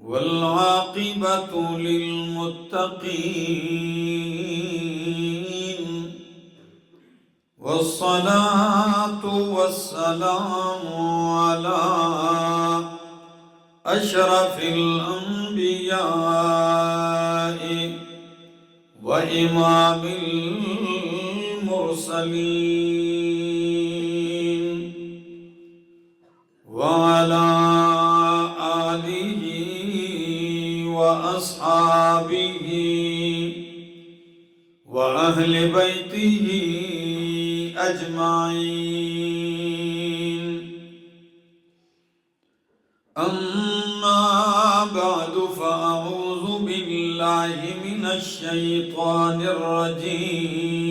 والعاقبة للمتقين والصلاة والسلام على أشرف الأنبياء وإمام المرسلين وعلى آله وأصحابه وأهل بيته أجمعين. أما بعد فأعوذ بالله من الشيطان الرجيم.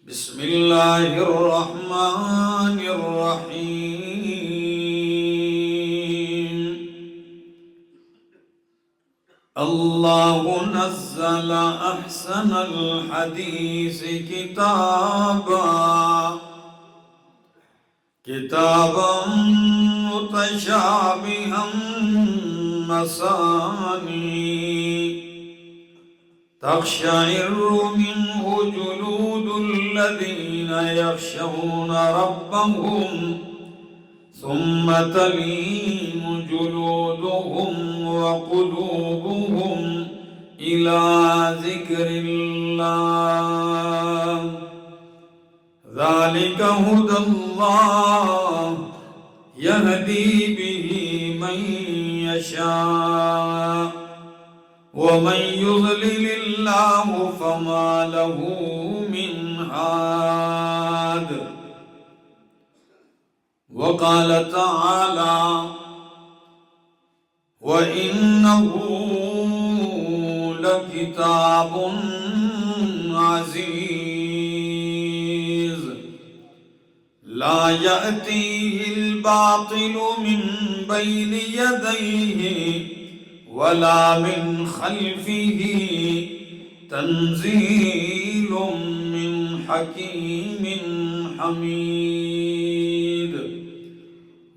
بسم الله الرحمن الرحيم. الله نزل أحسن الحديث كتابا متشابها مثاني تقشعر منه جلود الذين يخشون ربهم ثم تلين جلودهم وقلوبهم إلى ذكر الله. ذلك هدى الله يهدي به من يشاء ومن يضلل الله فما له من هاد. وقال تعالى: وإنه لكتاب عزيز لا يأتيه الباطل من بين يديه ولا من خلفه تنزيل من حكيم حميد.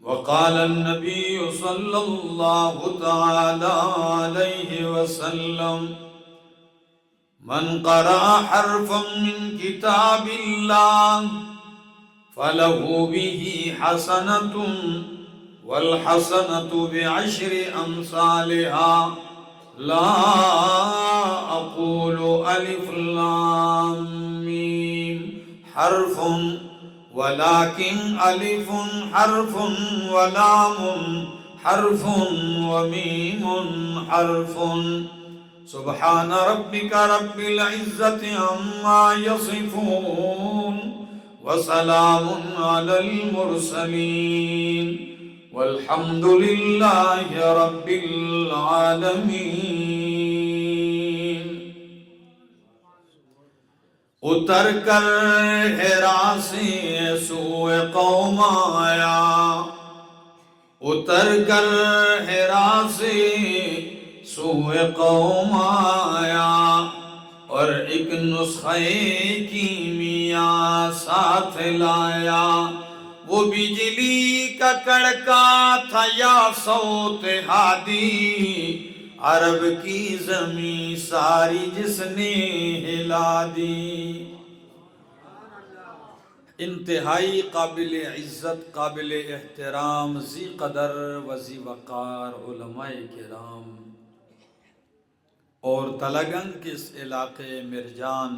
وقال النبي صلى الله تعالى عليه وسلم: من قرأ حرفا من كتاب الله فله به حسنة والحسنة بعشر أمثالها. لا أقول ألف لام ميم حرف ولكن ألف حرف ولام حرف وميم حرف. سبحان ربك رب العزة عما يصفون وسلام على المرسلين والحمد لله رب العالمين. اتر کر حرا سے سوئے قوم آیا، اتر کر حرا سے سوئے قوم آیا، اور ایک نسخے کیمیا ساتھ لایا. وہ بجلی کا کڑکا تھا یا صوت ہادی، عرب کی زمین ساری جس نے ہلا دی. انتہائی قابل عزت، قابل احترام، ذی قدر و ذی وقار علماء کرام اور تلگنگ کے اس علاقے مرجان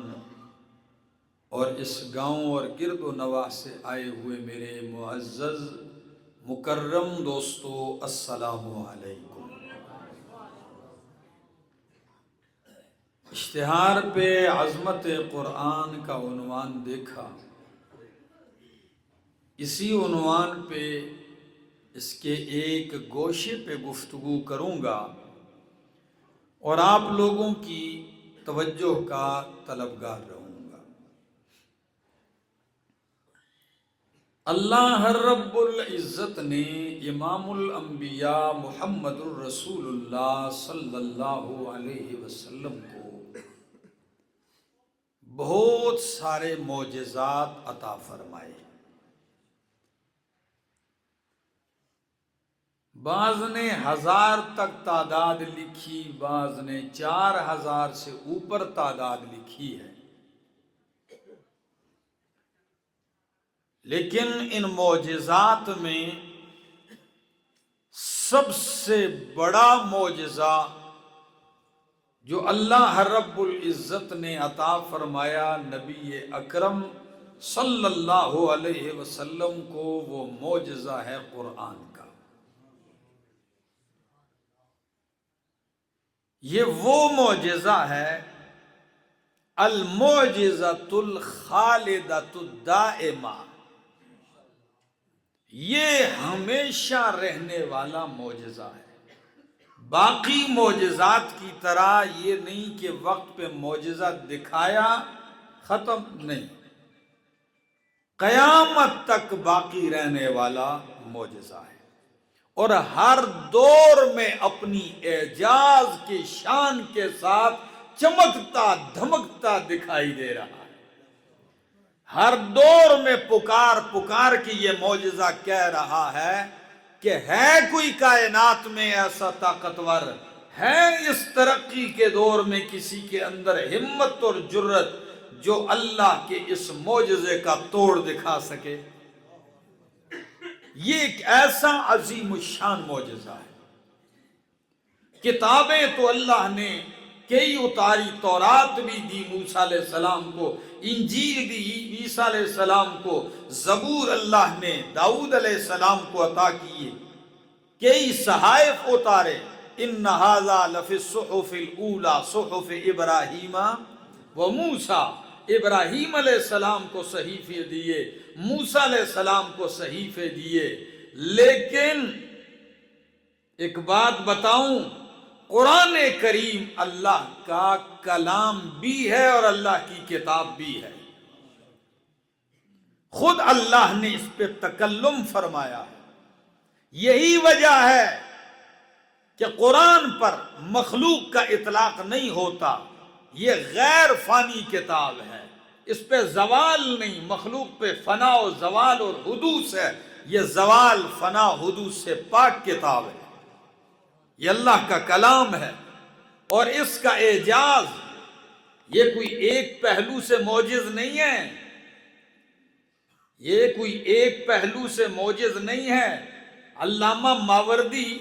اور اس گاؤں اور گرد و نواح سے آئے ہوئے میرے معزز مکرم دوستو، السلام علیکم. اشتہار پہ عظمت قرآن کا عنوان دیکھا، اسی عنوان پہ اس کے ایک گوشے پہ گفتگو کروں گا اور آپ لوگوں کی توجہ کا طلبگار رہوں گا. اللہ رب العزت نے امام الانبیاء محمد الرسول اللہ صلی اللہ علیہ وسلم کو بہت سارے معجزات عطا فرمائے. بعض نے 1000 تک تعداد لکھی، بعض نے 4000 سے اوپر تعداد لکھی ہے، لیکن ان معجزات میں سب سے بڑا معجزہ جو اللہ رب العزت نے عطا فرمایا نبی اکرم صلی اللہ علیہ وسلم کو، وہ معجزہ ہے قرآن کا۔ یہ وہ معجزہ ہے المعجزۃ الخالدۃ الدائمہ، یہ ہمیشہ رہنے والا معجزہ ہے۔ باقی معجزات کی طرح یہ نہیں کہ وقت پہ معجزہ دکھایا ختم، نہیں، قیامت تک باقی رہنے والا معجزہ ہے، اور ہر دور میں اپنی اعجاز کی شان کے ساتھ چمکتا دھمکتا دکھائی دے رہا ہے۔ ہر دور میں پکار پکار کے یہ معجزہ کہہ رہا ہے کہ ہے کوئی کائنات میں ایسا طاقتور، ہے اس ترقی کے دور میں کسی کے اندر ہمت اور جرت جو اللہ کے اس معجزے کا توڑ دکھا سکے۔ یہ ایک ایسا عظیم الشان معجزہ ہے۔ کتابیں تو اللہ نے کئی اتاری، تورات بھی دی موسیٰ علیہ السلام کو، انجیل دی عیسیٰ علیہ السلام کو، زبور اللہ نے داؤد علیہ السلام کو عطا کیے، کئی صحائف اتارے۔ ان ھذا لفی الصحف الاولی صحف ابراہیم و موسیٰ، ابراہیم علیہ السلام کو صحیفے دیے، موسیٰ علیہ السلام کو صحیفے دیے۔ لیکن ایک بات بتاؤں، قرآن کریم اللہ کا کلام بھی ہے اور اللہ کی کتاب بھی ہے۔ خود اللہ نے اس پہ تکلم فرمایا ہے۔ یہی وجہ ہے کہ قرآن پر مخلوق کا اطلاق نہیں ہوتا، یہ غیر فانی کتاب ہے، اس پہ زوال نہیں۔ مخلوق پہ فنا و زوال اور حدوث ہے، یہ زوال فنا حدوث سے پاک کتاب ہے، یہ اللہ کا کلام ہے۔ اور اس کا اعجاز یہ کوئی ایک پہلو سے معجز نہیں ہے، یہ کوئی ایک پہلو سے معجز نہیں ہے۔ علامہ ماوردی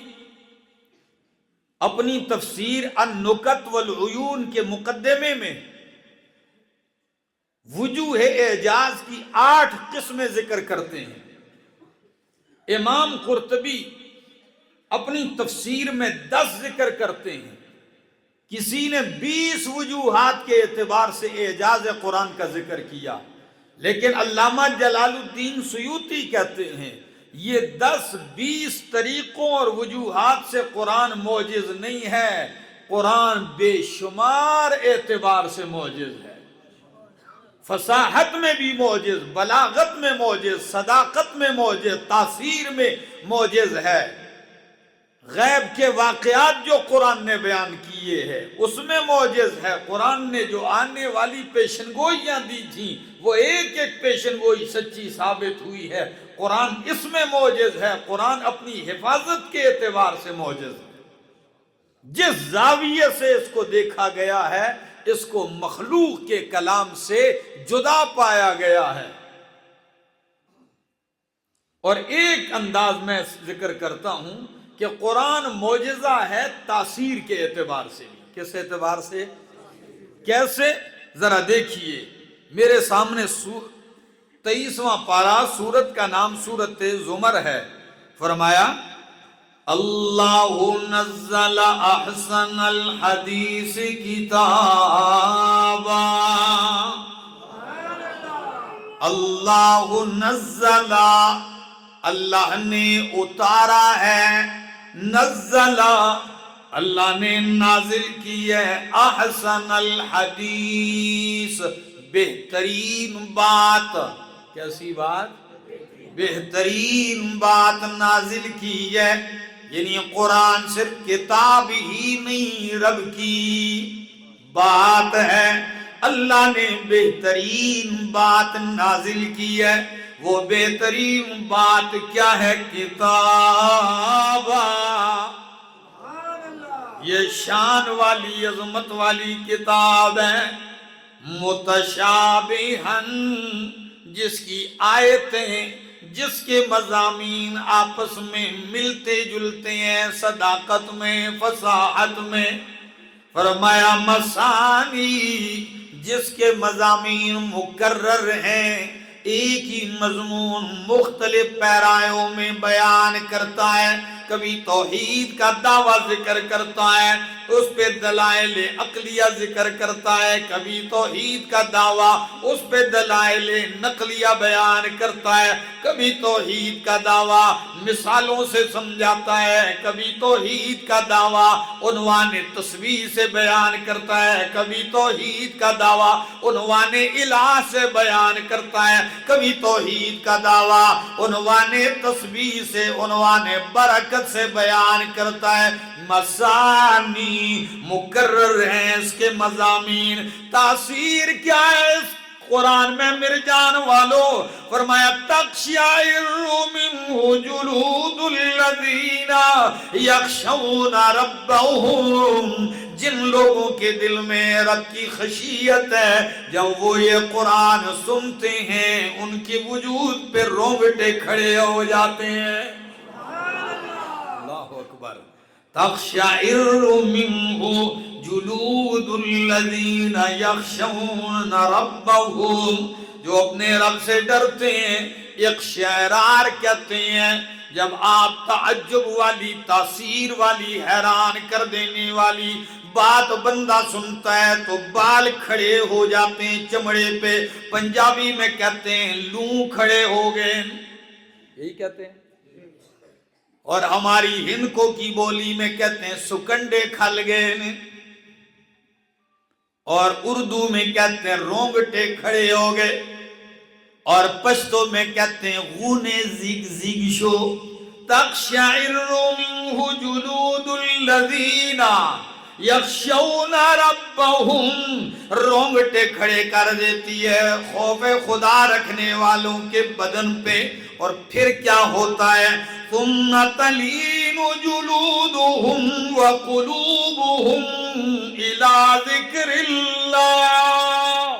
اپنی تفسیر النکت والعیون کے مقدمے میں وجوہ اعجاز کی 8 قسمیں ذکر کرتے ہیں۔ امام قرطبی اپنی تفسیر میں 10 ذکر کرتے ہیں۔ کسی نے 20 وجوہات کے اعتبار سے اعجاز قرآن کا ذکر کیا، لیکن علامہ جلال الدین سیوطی کہتے ہیں یہ 10-20 طریقوں اور وجوہات سے قرآن معجز نہیں ہے، قرآن بے شمار اعتبار سے معجز ہے۔ فصاحت میں بھی معجز، بلاغت میں معجز، صداقت میں معجز، تاثیر میں معجز ہے۔ غیب کے واقعات جو قرآن نے بیان کیے ہیں اس میں معجز ہے۔ قرآن نے جو آنے والی پیشنگوئیاں دی تھیں وہ ایک ایک پیشنگوئی سچی ثابت ہوئی ہے، قرآن اس میں معجز ہے۔ قرآن اپنی حفاظت کے اعتبار سے معجز ہے۔ جس زاویے سے اس کو دیکھا گیا ہے اس کو مخلوق کے کلام سے جدا پایا گیا ہے۔ اور ایک انداز میں ذکر کرتا ہوں کہ قرآن معجزہ ہے تاثیر کے اعتبار سے بھی۔ کس اعتبار سے؟ کیسے؟ ذرا دیکھیے میرے سامنے 23واں پارہ، سورت کا نام سورت زمر ہے۔ فرمایا اللہ نزل احسن الحدیث کتابا، اللہ نزل، اللہ نے اتارا ہے، نزل، اللہ نے نازل کی ہے، احسن الحدیث، بہترین بات۔ کیسی بات؟ بہترین بات نازل کی ہے، یعنی قرآن صرف کتاب ہی نہیں رب کی بات ہے، اللہ نے بہترین بات نازل کی ہے۔ وہ بہترین بات کیا ہے؟ کتابا، یہ شان والی عظمت والی کتاب ہے، متشابہن، جس کی آیتیں، جس کے مضامین آپس میں ملتے جلتے ہیں، صداقت میں، فصاحت میں۔ فرمایا مثانی، جس کے مضامین مکرر ہیں، ایک ہی مضمون مختلف پیرایوں میں بیان کرتا ہے۔ کبھی توحید کا دعویٰ ذکر کرتا ہے، اس پہ دلائل عقلیہ ذکر کرتا ہے، کبھی توحید کا دعویٰ، اس پہ دلائل نقلیہ بیان کرتا ہے، کبھی توحید کا دعویٰ مثالوں سے سمجھاتا ہے، کبھی توحید کا دعویٰ عنوان تشبیہ سے بیان کرتا ہے، کبھی توحید کا دعویٰ عنوان الہ سے بیان کرتا ہے، کبھی توحید کا دعویٰ عنوان تشبیہ سے، عنوان برکت سے بیان کرتا ہے۔ مثانی، مکرر ہیں اس کے مضامین۔ تاثیر کیا ہے اس قرآن میں میرے جان والو؟ فرمایا تقشعر منہ جلود الذین یخشون ربہم، جن لوگوں کے دل میں رب کی خشیت ہے، جب وہ یہ قرآن سنتے ہیں ان کے وجود پہ رونگٹے کھڑے ہو جاتے ہیں۔ اللہ اکبر۔ تقشعر منہ جلود الذین یخشون ربہم، جو اپنے رب سے ڈرتے ہیں۔ اقشعرار کہتے ہیں جب آپ تعجب والی، تاثیر والی، حیران کر دینے والی بات بندہ سنتا ہے تو بال کھڑے ہو جاتے ہیں چمڑے پہ۔ پنجابی میں کہتے ہیں لوں کھڑے ہو گئے، یہی کہتے ہیں، اور ہماری ہندکو کی بولی میں کہتے ہیں سکنڈے کھل گئے، اور اردو میں کہتے ہیں رونگٹے کھڑے ہو گئے، اور پشتو میں کہتے ہیں غونے زگ زگ شو۔ تقشعر منہ جلود الذین یخشون ربہم، رونگٹے کھڑے کر دیتی ہے خوف خدا رکھنے والوں کے بدن پہ۔ اور پھر کیا ہوتا ہے؟ ثم تلین جلودہم وقلوبہم الی ذکر اللہ،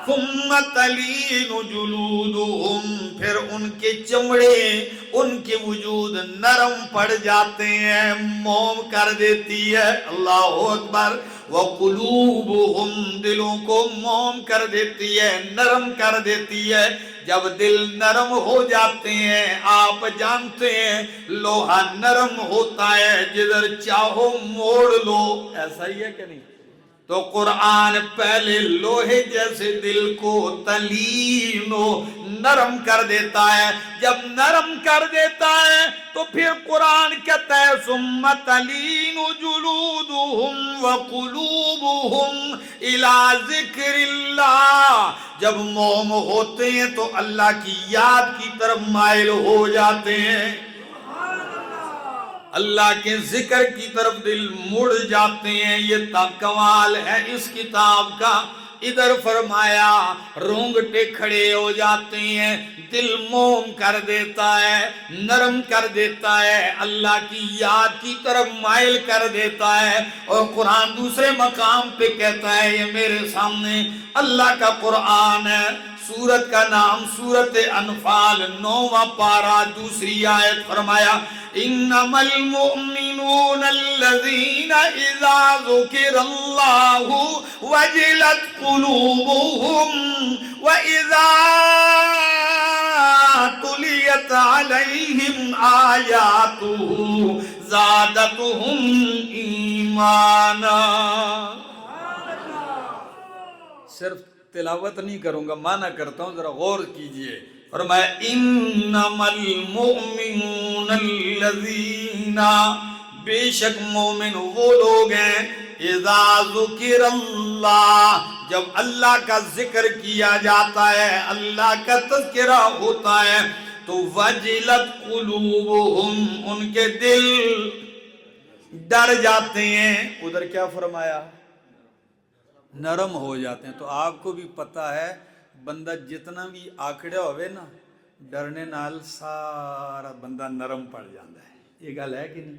ثم تلین جلودہم، پھر ان کے چمڑے، ان کے وجود نرم پڑ جاتے ہیں، موم کر دیتی ہے۔ اللہ اکبر۔ وقلوبہم، دلوں کو موم کر دیتی ہے، نرم کر دیتی ہے۔ جب دل نرم ہو جاتے ہیں، آپ جانتے ہیں لوہا نرم ہوتا ہے، جدھر چاہو موڑ لو، ایسا ہی ہے کہ نہیں؟ تو قرآن پہلے لوہے جیسے دل کو تلین و نرم کر دیتا ہے۔ جب نرم کر دیتا ہے تو پھر قرآن کہتا ہے ثم تلین جلودہم وقلوبہم الی ذکر اللہ، جب موم ہوتے ہیں تو اللہ کی یاد کی طرف مائل ہو جاتے ہیں، اللہ کے ذکر کی طرف دل مڑ جاتے ہیں۔ یہ کمال ہے اس کتاب کا۔ ادھر فرمایا رونگٹے کھڑے ہو جاتے ہیں، دل موم کر دیتا ہے، نرم کر دیتا ہے، اللہ کی یاد کی طرف مائل کر دیتا ہے۔ اور قرآن دوسرے مقام پہ کہتا ہے، یہ میرے سامنے اللہ کا قرآن ہے، سورت کا نام سورت انفال 9واں پارہ دوسری آیت، فرمایا انما المؤمنون الذين اذا ذكر الله وجلت قلوبهم واذا تليت عليهم آياته زادتهم ایمانا۔ صرف تلاوت نہیں کروں گا، معنی کرتا ہوں، ذرا غور کیجئے۔ فرمایا انما المؤمنون الذین، بے شک مومن وہ لوگ ہیں، اذا ذکر اللہ، جب اللہ کا ذکر کیا جاتا ہے، اللہ کا تذکرہ ہوتا ہے تو وجلت قلوبہم، ان کے دل ڈر جاتے ہیں۔ ادھر کیا فرمایا؟ نرم ہو جاتے ہیں۔ تو آپ کو بھی پتہ ہے ਬੰਦਾ ਜਿਤਨਾ ਵੀ ਆਖੜਿਆ ਹੋਵੇ ਨਾ, ਡਰਨੇ ਨਾਲ ਸਾਰਾ ਬੰਦਾ ਨਰਮ ਪੜ ਜਾਂਦਾ ਹੈ। ਇਹ ਗੱਲ ਹੈ ਕਿ نہیں؟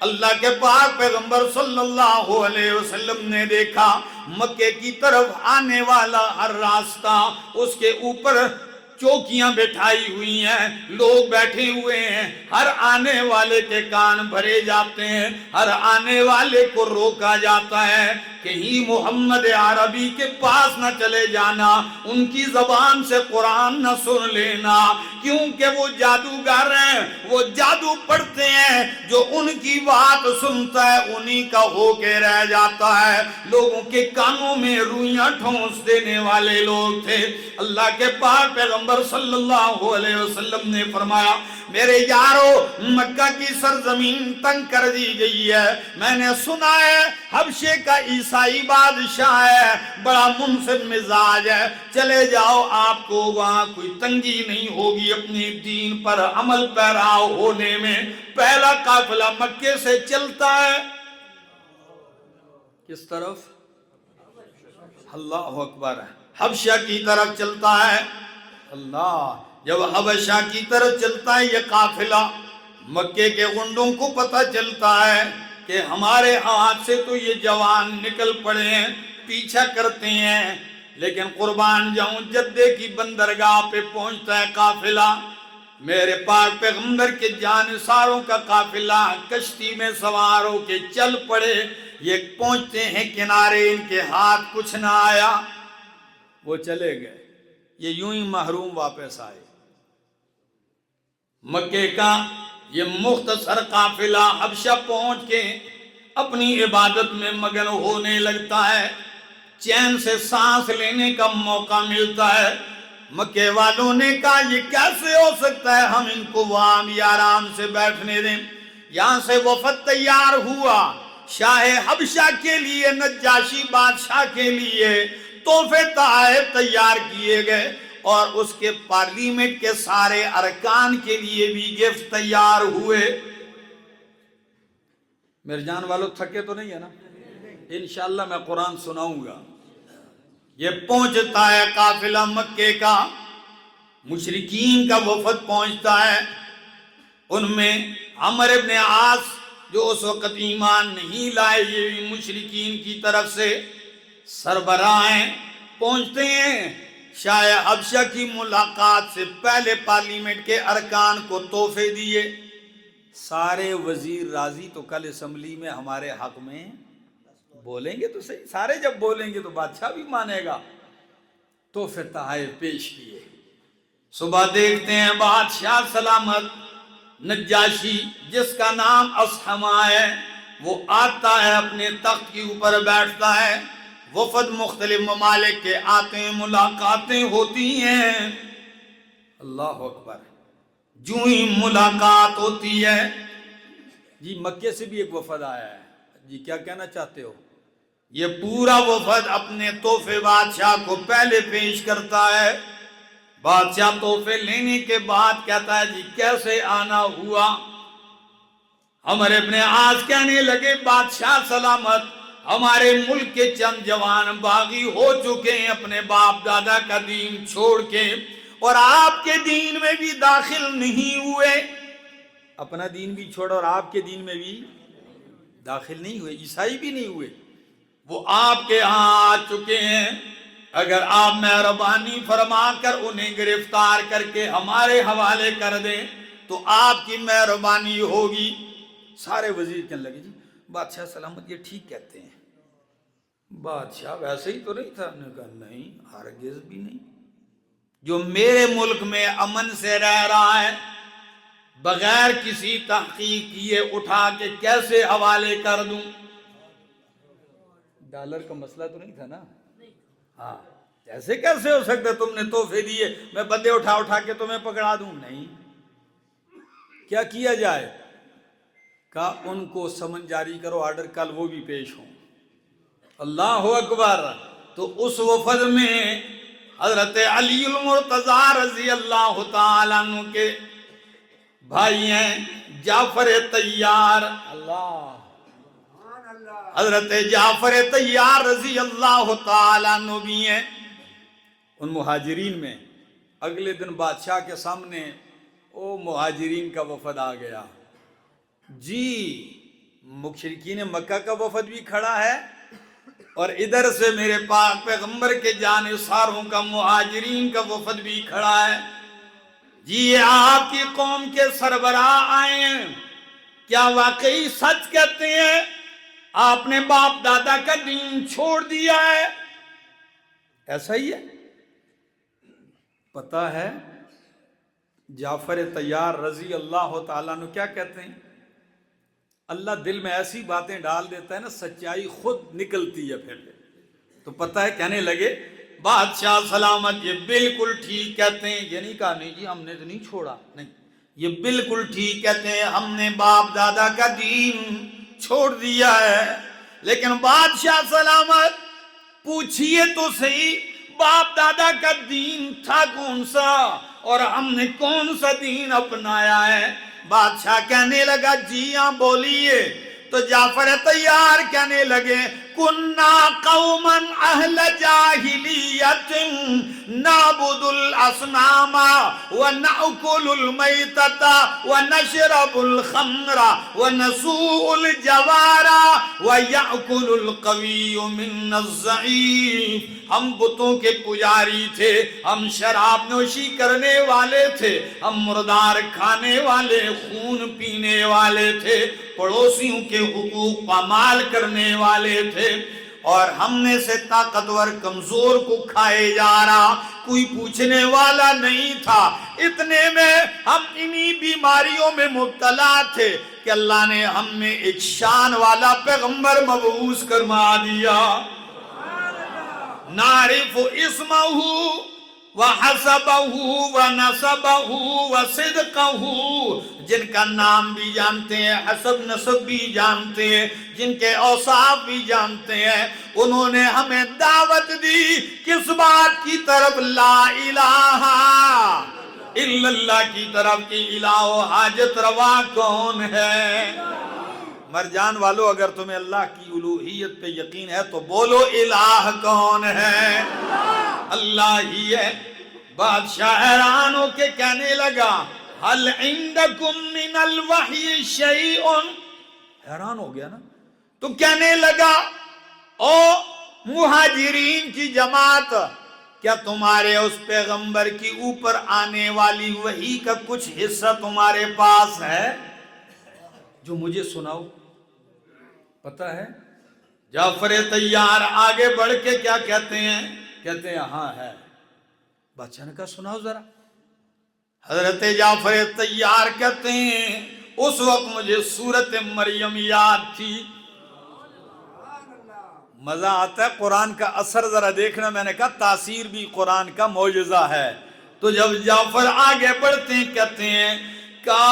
اللہ کے پاک پیغمبر صلی اللہ علیہ وسلم نے دیکھا مکے کی طرف آنے والا ہر راستہ اس کے اوپر چوکیاں بٹھائی ہوئی ہیں، لوگ بیٹھے ہوئے ہیں، ہر آنے والے کے کان بھرے جاتے ہیں، ہر آنے والے کو روکا جاتا ہے کہیں محمد عربی کے پاس نہ چلے جانا، ان کی زبان سے قرآن نہ سن لینا، کیونکہ وہ جادوگر ہیں، وہ جادو پڑھتے ہیں، جو ان کی بات سنتا ہے انہی کا ہو کے رہ جاتا ہے۔ لوگوں کے کانوں میں روئیاں ٹھونس دینے والے لوگ تھے۔ اللہ کے پاک پیغمبر صلی اللہ علیہ وسلم نے فرمایا میرے یارو مکہ کی سرزمین تنگ کر دی گئی ہے، میں نے سنا ہے حبشے کا عیسائی بادشاہ ہے، بڑا منصف مزاج ہے، چلے جاؤ آپ کو وہاں کوئی تنگی نہیں ہوگی اپنے دین پر عمل پیرا ہونے میں۔ پہلا قافلہ مکے سے چلتا ہے کس طرف؟ اللہ اکبر، حبشہ کی طرف چلتا ہے۔ اللہ، جب حبشہ کی طرف چلتا ہے یہ قافلہ، مکے کے غنڈوں کو پتہ چلتا ہے کہ ہمارے ہاتھ سے تو یہ جوان نکل پڑے ہیں، پیچھا کرتے ہیں، لیکن قربان جاؤں جدے کی بندرگاہ پہ پہنچتا ہے قافلہ، میرے پاک پیغمبر کے جانثاروں کا قافلہ کشتی میں سوار ہو کے چل پڑے، یہ پہنچتے ہیں کنارے، ان کے ہاتھ کچھ نہ آیا، وہ چلے گئے، یہ یوں ہی محروم واپس آئے۔ مکے کا یہ مختصر قافلہ حبشہ پہنچ کے اپنی عبادت میں مگن ہونے لگتا ہے، چین سے سانس لینے کا موقع ملتا ہے۔ مکے والوں نے کہا یہ کیسے ہو سکتا ہے، ہم ان کو وہاں بھی آرام سے بیٹھنے دیں۔ یہاں سے وفد تیار ہوا شاہ حبشہ کے لیے، نجاشی بادشاہ کے لیے تحفے تحائف تیار کیے گئے، اور اس کے پارلیمنٹ کے سارے ارکان کے لیے بھی گفٹ تیار ہوئے۔ میرے جان والوں تھکے تو نہیں ہے نا؟ انشاءاللہ میں قرآن سناؤں گا۔ یہ پہنچتا ہے قافلہ مکے کا، مشرکین کا وفد پہنچتا ہے، ان میں عمر ابن عاص جو اس وقت ایمان نہیں لائے، یہ بھی مشرکین کی طرف سے سربراہ ہیں، پہنچتے ہیں۔ شاہ حبشہ کی ملاقات سے پہلے پارلیمنٹ کے ارکان کو تحفے دیے۔ سارے وزیر راضی تو کل اسمبلی میں ہمارے حق میں بولیں گے تو صحیح، سارے جب بولیں گے تو بادشاہ بھی مانے گا۔ تحفے تحائف پیش کیے، صبح دیکھتے ہیں بادشاہ سلامت نجاشی جس کا نام اصحمہ ہے، وہ آتا ہے اپنے تخت کے اوپر بیٹھتا ہے، وفد مختلف ممالک کے آتے ہیں، ملاقاتیں ہوتی ہیں۔ اللہ اکبر، جو ہی ملاقات ہوتی ہے، جی مکے سے بھی ایک وفد آیا ہے، جی کیا کہنا چاہتے ہو؟ یہ پورا وفد اپنے تحفے بادشاہ کو پہلے پیش کرتا ہے، بادشاہ تحفے لینے کے بعد کہتا ہے جی کیسے آنا ہوا؟ عمر ابن عاص کہنے لگے بادشاہ سلامت، ہمارے ملک کے چند جوان باغی ہو چکے ہیں اپنے باپ دادا کا دین چھوڑ کے، اور آپ کے دین میں بھی داخل نہیں ہوئے، اپنا دین بھی چھوڑ اور آپ کے دین میں بھی داخل نہیں ہوئے، عیسائی بھی نہیں ہوئے، وہ آپ کے ہاں آ چکے ہیں، اگر آپ مہربانی فرما کر انہیں گرفتار کر کے ہمارے حوالے کر دیں تو آپ کی مہربانی ہوگی۔ سارے وزیر کہنے لگے جی بادشاہ سلامت یہ ٹھیک کہتے ہیں، بادشاہ ویسے ہی تو نہیں تھا، نے کہا نہیں ہرگز بھی نہیں، جو میرے ملک میں امن سے رہ رہا ہے بغیر کسی تحقیق کیے اٹھا کے کیسے حوالے کر دوں؟ ڈالر کا مسئلہ تو نہیں تھا نا؟ ہاں، ایسے کیسے ہو سکتا تم نے تحفے دیے میں بندے اٹھا کے تمہیں پکڑا دوں؟ نہیں، کیا کیا جائے؟ کہا ان کو سمن جاری کرو، آرڈر، کل وہ بھی پیش ہوں۔ اللہ اکبر، تو اس وفد میں حضرت علی المرتضیٰ رضی اللہ تعالیٰ عنہ کے بھائی ہیں جعفر طیار، اللہ، حضرت جعفر طیار رضی اللہ تعالیٰ عنہ بھی ہیں ان مہاجرین میں۔ اگلے دن بادشاہ کے سامنے مہاجرین کا وفد آ گیا، جی مشرکین مکہ کا وفد بھی کھڑا ہے اور ادھر سے میرے پاک پیغمبر کے جانثاروں کا مہاجرین کا وفد بھی کھڑا ہے. جی یہ آپ کی قوم کے سربراہ آئے ہیں, کیا واقعی سچ کہتے ہیں آپ نے باپ دادا کا دین چھوڑ دیا ہے؟ ایسا ہی ہے. پتہ ہے جعفر طیار رضی اللہ تعالیٰ عنہ کیا کہتے ہیں؟ اللہ دل میں ایسی باتیں ڈال دیتا ہے نا, سچائی خود نکلتی ہے پھر. تو پتہ ہے کہنے لگے بادشاہ سلامت یہ بالکل ٹھیک کہتے ہیں. یہ نہیں کہا نہیں جی ہم نے تو نہیں چھوڑا, نہیں, یہ بالکل ٹھیک کہتے ہیں ہم نے باپ دادا کا دین چھوڑ دیا ہے. لیکن بادشاہ سلامت پوچھئے تو صحیح باپ دادا کا دین تھا کون سا اور ہم نے کون سا دین اپنایا ہے؟ بادشاہ کہنے لگا جی ہاں بولیے. تو جعفر طیار کہنے لگے کننا قوما اہل جاہلیت نعبد الاصنام ونأکل المیتۃ ونشرب الخمر ونسوء الجوار ویأکل القوی منا الضعیف. ہم بتوں کے پجاری تھے, ہم شراب نوشی کرنے والے تھے, ہم مردار کھانے والے, خون پینے والے تھے, پڑوسیوں کے حقوق پامال کرنے والے تھے, اور ہم نے سے طاقتور کمزور کو کھائے جا رہا, کوئی پوچھنے والا نہیں تھا. اتنے میں ہم انہی بیماریوں میں مبتلا تھے کہ اللہ نے ہم میں ایک شان والا پیغمبر مبعوث کرما دیا. نعرف اسمہ وحسبہ ونسبہ وصدقہ, جن کا نام بھی جانتے ہیں, حسب نسب بھی جانتے ہیں, جن کے اوصاف بھی جانتے ہیں. انہوں نے ہمیں دعوت دی کس بات کی طرف؟ لا الہ الا اللہ کی طرف. کی الہ و حاجت روا کون ہے؟ مرجان والو اگر تمہیں اللہ کی الوہیت پہ یقین ہے تو بولو الہ کون ہے؟ اللہ ہی ہے. بادشاہ حیران ہو کے کہنے لگا هل عندکم من الوحی شیء, حیران ہو گیا نا. تو کہنے لگا او مہاجرین کی جماعت, کیا تمہارے اس پیغمبر کی اوپر آنے والی وحی کا کچھ حصہ تمہارے پاس ہے جو مجھے سناؤ؟ پتہ ہے جعفر طیار آگے بڑھ کے کیا کہتے ہیں؟ کہتے ہیں ہاں ہے. بادشاہ نے کہا سناؤ ذرا. حضرت جعفر طیار کہتے ہیں اس وقت مجھے سورت مریم یاد تھی. مزہ آتا ہے قرآن کا اثر ذرا دیکھنا. میں نے کہا تاثیر بھی قرآن کا معجزہ ہے. تو جب جعفر آگے بڑھتے ہیں کہتے ہیں کاف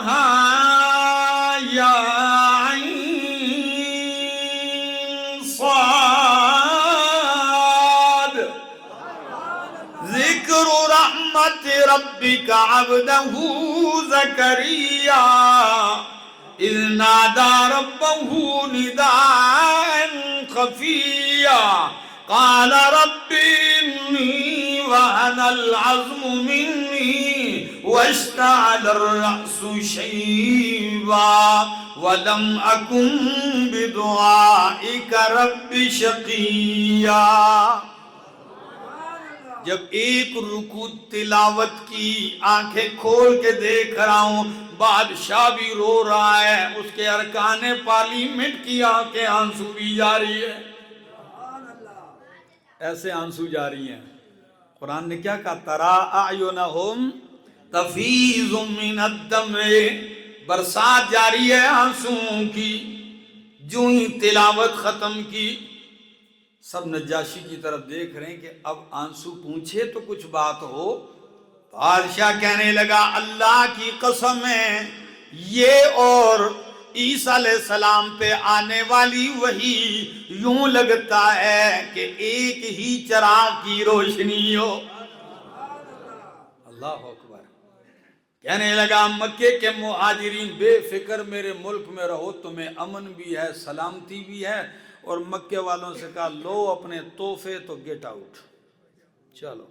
ہاں یا عین صاد ذکر رحمت ربک عبدہ زکریا اذ نادى ربه نداء خفيا قال رب إني وهن العظم مني واشتعل الرأس شيبا ولم أكن بدعائك رب شقيا. جب ایک رکوع تلاوت کی آنکھیں کھول کے دیکھ رہا ہوں, بادشاہ بھی رو رہا ہے, اس کے ارکان پارلیمنٹ کی آنکھیں آنسو بھی جاری ہے. ایسے آنسو جاری ہیں. قرآن نے کیا کہا ترا اعینہم تفیض من الدمع, برسات جاری ہے آنسوؤں کی. جو ہی تلاوت ختم کی سب نجاشی کی طرف دیکھ رہے ہیں کہ اب آنسو پونچھے تو کچھ بات ہو. بادشاہ کہنے لگا اللہ کی قسم ہے یہ اور عیسیٰ علیہ السلام پہ آنے والی وحی یوں لگتا ہے کہ ایک ہی چراغ کی روشنی ہو. اللہ اکبر. کہنے لگا مکے کے مہاجرین بے فکر میرے ملک میں رہو, تمہیں امن بھی ہے, سلامتی بھی ہے. اور مکے والوں سے کہا لو اپنے تحفے تو گیٹ آؤٹ, چلو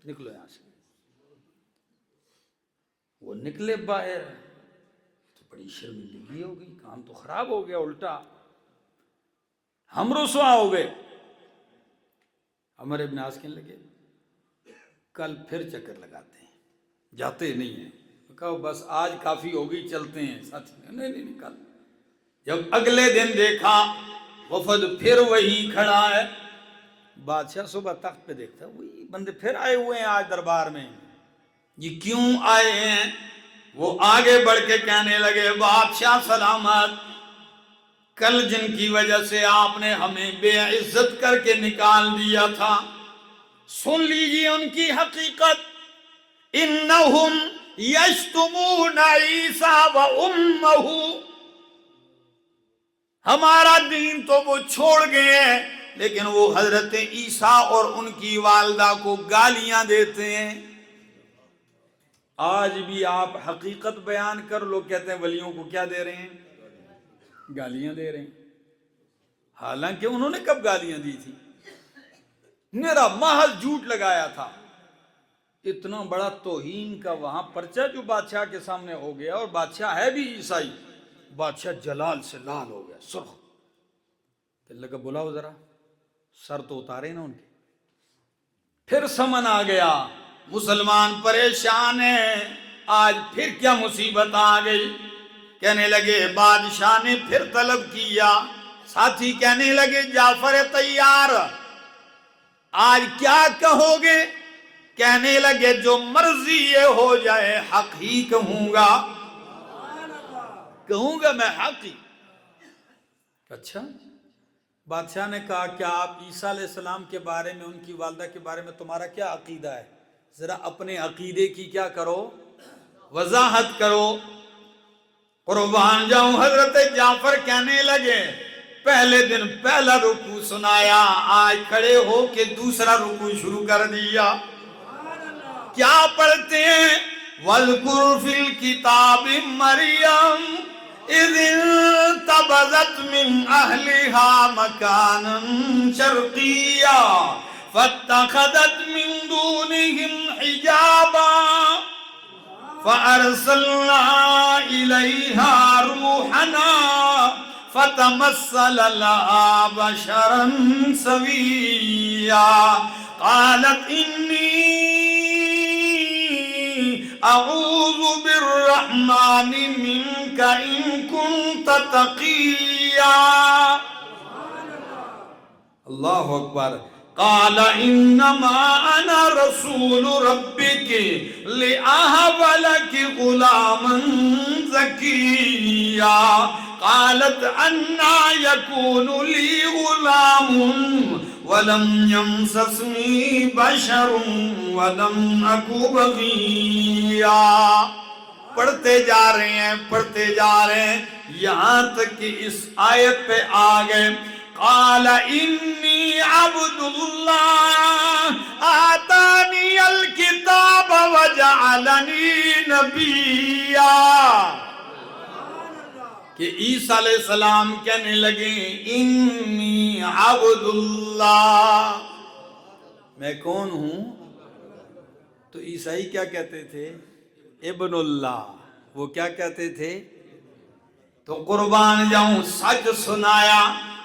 نکلو یہاں سے. وہ نکلے باہر تو بڑی شرمندگی ہو گئی، کام تو خراب ہو گیا، الٹا ہم رسوا ہو گئے۔ عمر ابن عاص کہنے لگے کل پھر چکر لگاتے ہیں، جاتے نہیں ہیں۔ کہا بس آج کافی ہو گئی، چلتے ہیں۔ ساتھی نے نہیں نہیں نہیں، کل۔ جب اگلے دن دیکھا وفد پھر وہی کھڑا ہے، بادشاہ صبح تخت پہ دیکھتا وہی بندے پھر آئے ہوئے ہیں آج دربار میں، یہ کیوں آئے ہیں؟ وہ آگے بڑھ کے کہنے لگے بادشاہ سلامت، کل جن کی وجہ سے آپ نے ہمیں بے عزت کر کے نکال دیا تھا، سن لیجیے ان کی حقیقت۔ انہم یشتمون عیسیٰ و امہ، ہمارا دین تو وہ چھوڑ گئے ہیں، لیکن وہ حضرت عیسیٰ اور ان کی والدہ کو گالیاں دیتے ہیں۔ آج بھی آپ حقیقت بیان کر، لوگ کہتے ہیں ولیوں کو کیا دے رہے ہیں؟ گالیاں دے رہے ہیں، حالانکہ انہوں نے کب گالیاں دی تھی؟ میرا محض جھوٹ لگایا تھا۔ اتنا بڑا توہین کا وہاں پرچہ جو بادشاہ کے سامنے ہو گیا، اور بادشاہ ہے بھی عیسائی، بادشاہ جلال سے لال ہو گیا، سرخ، کہنے لگا بلاؤ ذرا، سر تو اتارے نا ان کے۔ پھر سمن آ گیا، مسلمان پریشان ہیں، آج پھر کیا مصیبت آ گئی؟ کہنے لگے بادشاہ نے پھر طلب کیا، ساتھی کہنے لگے جعفر تیار، آج کیا کہو گے؟ کہنے لگے جو مرضی یہ ہو جائے حق ہی کہوں گا، میں حق ہی۔ اچھا، بادشاہ نے کہا کیا آپ عیسیٰ علیہ السلام کے بارے میں، ان کی والدہ کے بارے میں تمہارا کیا عقیدہ ہے؟ ذرا اپنے عقیدے کی کیا کرو، وضاحت کرو۔ قربان جاؤں، حضرت جعفر کہنے لگے پہلے دن پہلا رکوع سنایا، آج کھڑے ہو کے دوسرا رکوع شروع کر دیا۔ کیا پڑھتے ہیں؟ وَاذْكُرْ فِي الْكِتَابِ مَرْيَمَ إِذِ انتَبَذَتْ مِنْ أَهْلِهَا مَكَانًا شَرْقِيًّا فَاتَّخَذَتْ مِنْ دُونِهِمْ حِجَابًا فَأَرْسَلْنَا إِلَيْهَا رُوحَنَا فَتَمَثَّلَ لَهَا بَشَرًا سَوِيًّا قَالَتْ إِنِّي اعوذ بالرحمن منك ان كنت تقيا۔ اللہ اکبر۔ قال انما انا رسول ربك لاهب لك غلاما زكيا قالت انا يكون لي غلام وَلَمْ يَمْسَسْنِي بَشَرٌ وَلَمْ أَكُ بَغِيًّا۔ پڑھتے جا رہے ہیں یہاں تک کہ اس آیت پہ آ گئے قَالَ إِنِّي عَبْدُ اللَّهِ آتَانِيَ الْكِتَابَ وَجَعَلَنِي نَبِيًّا، کہ عیسیٰ علیہ السلام کہنے لگے انی عبد اللہ، میں کون ہوں؟ تو عیسائی کیا کہتے تھے؟ ابن اللہ۔ وہ کیا کہتے تھے؟ تو قربان جاؤں سچ سنایا،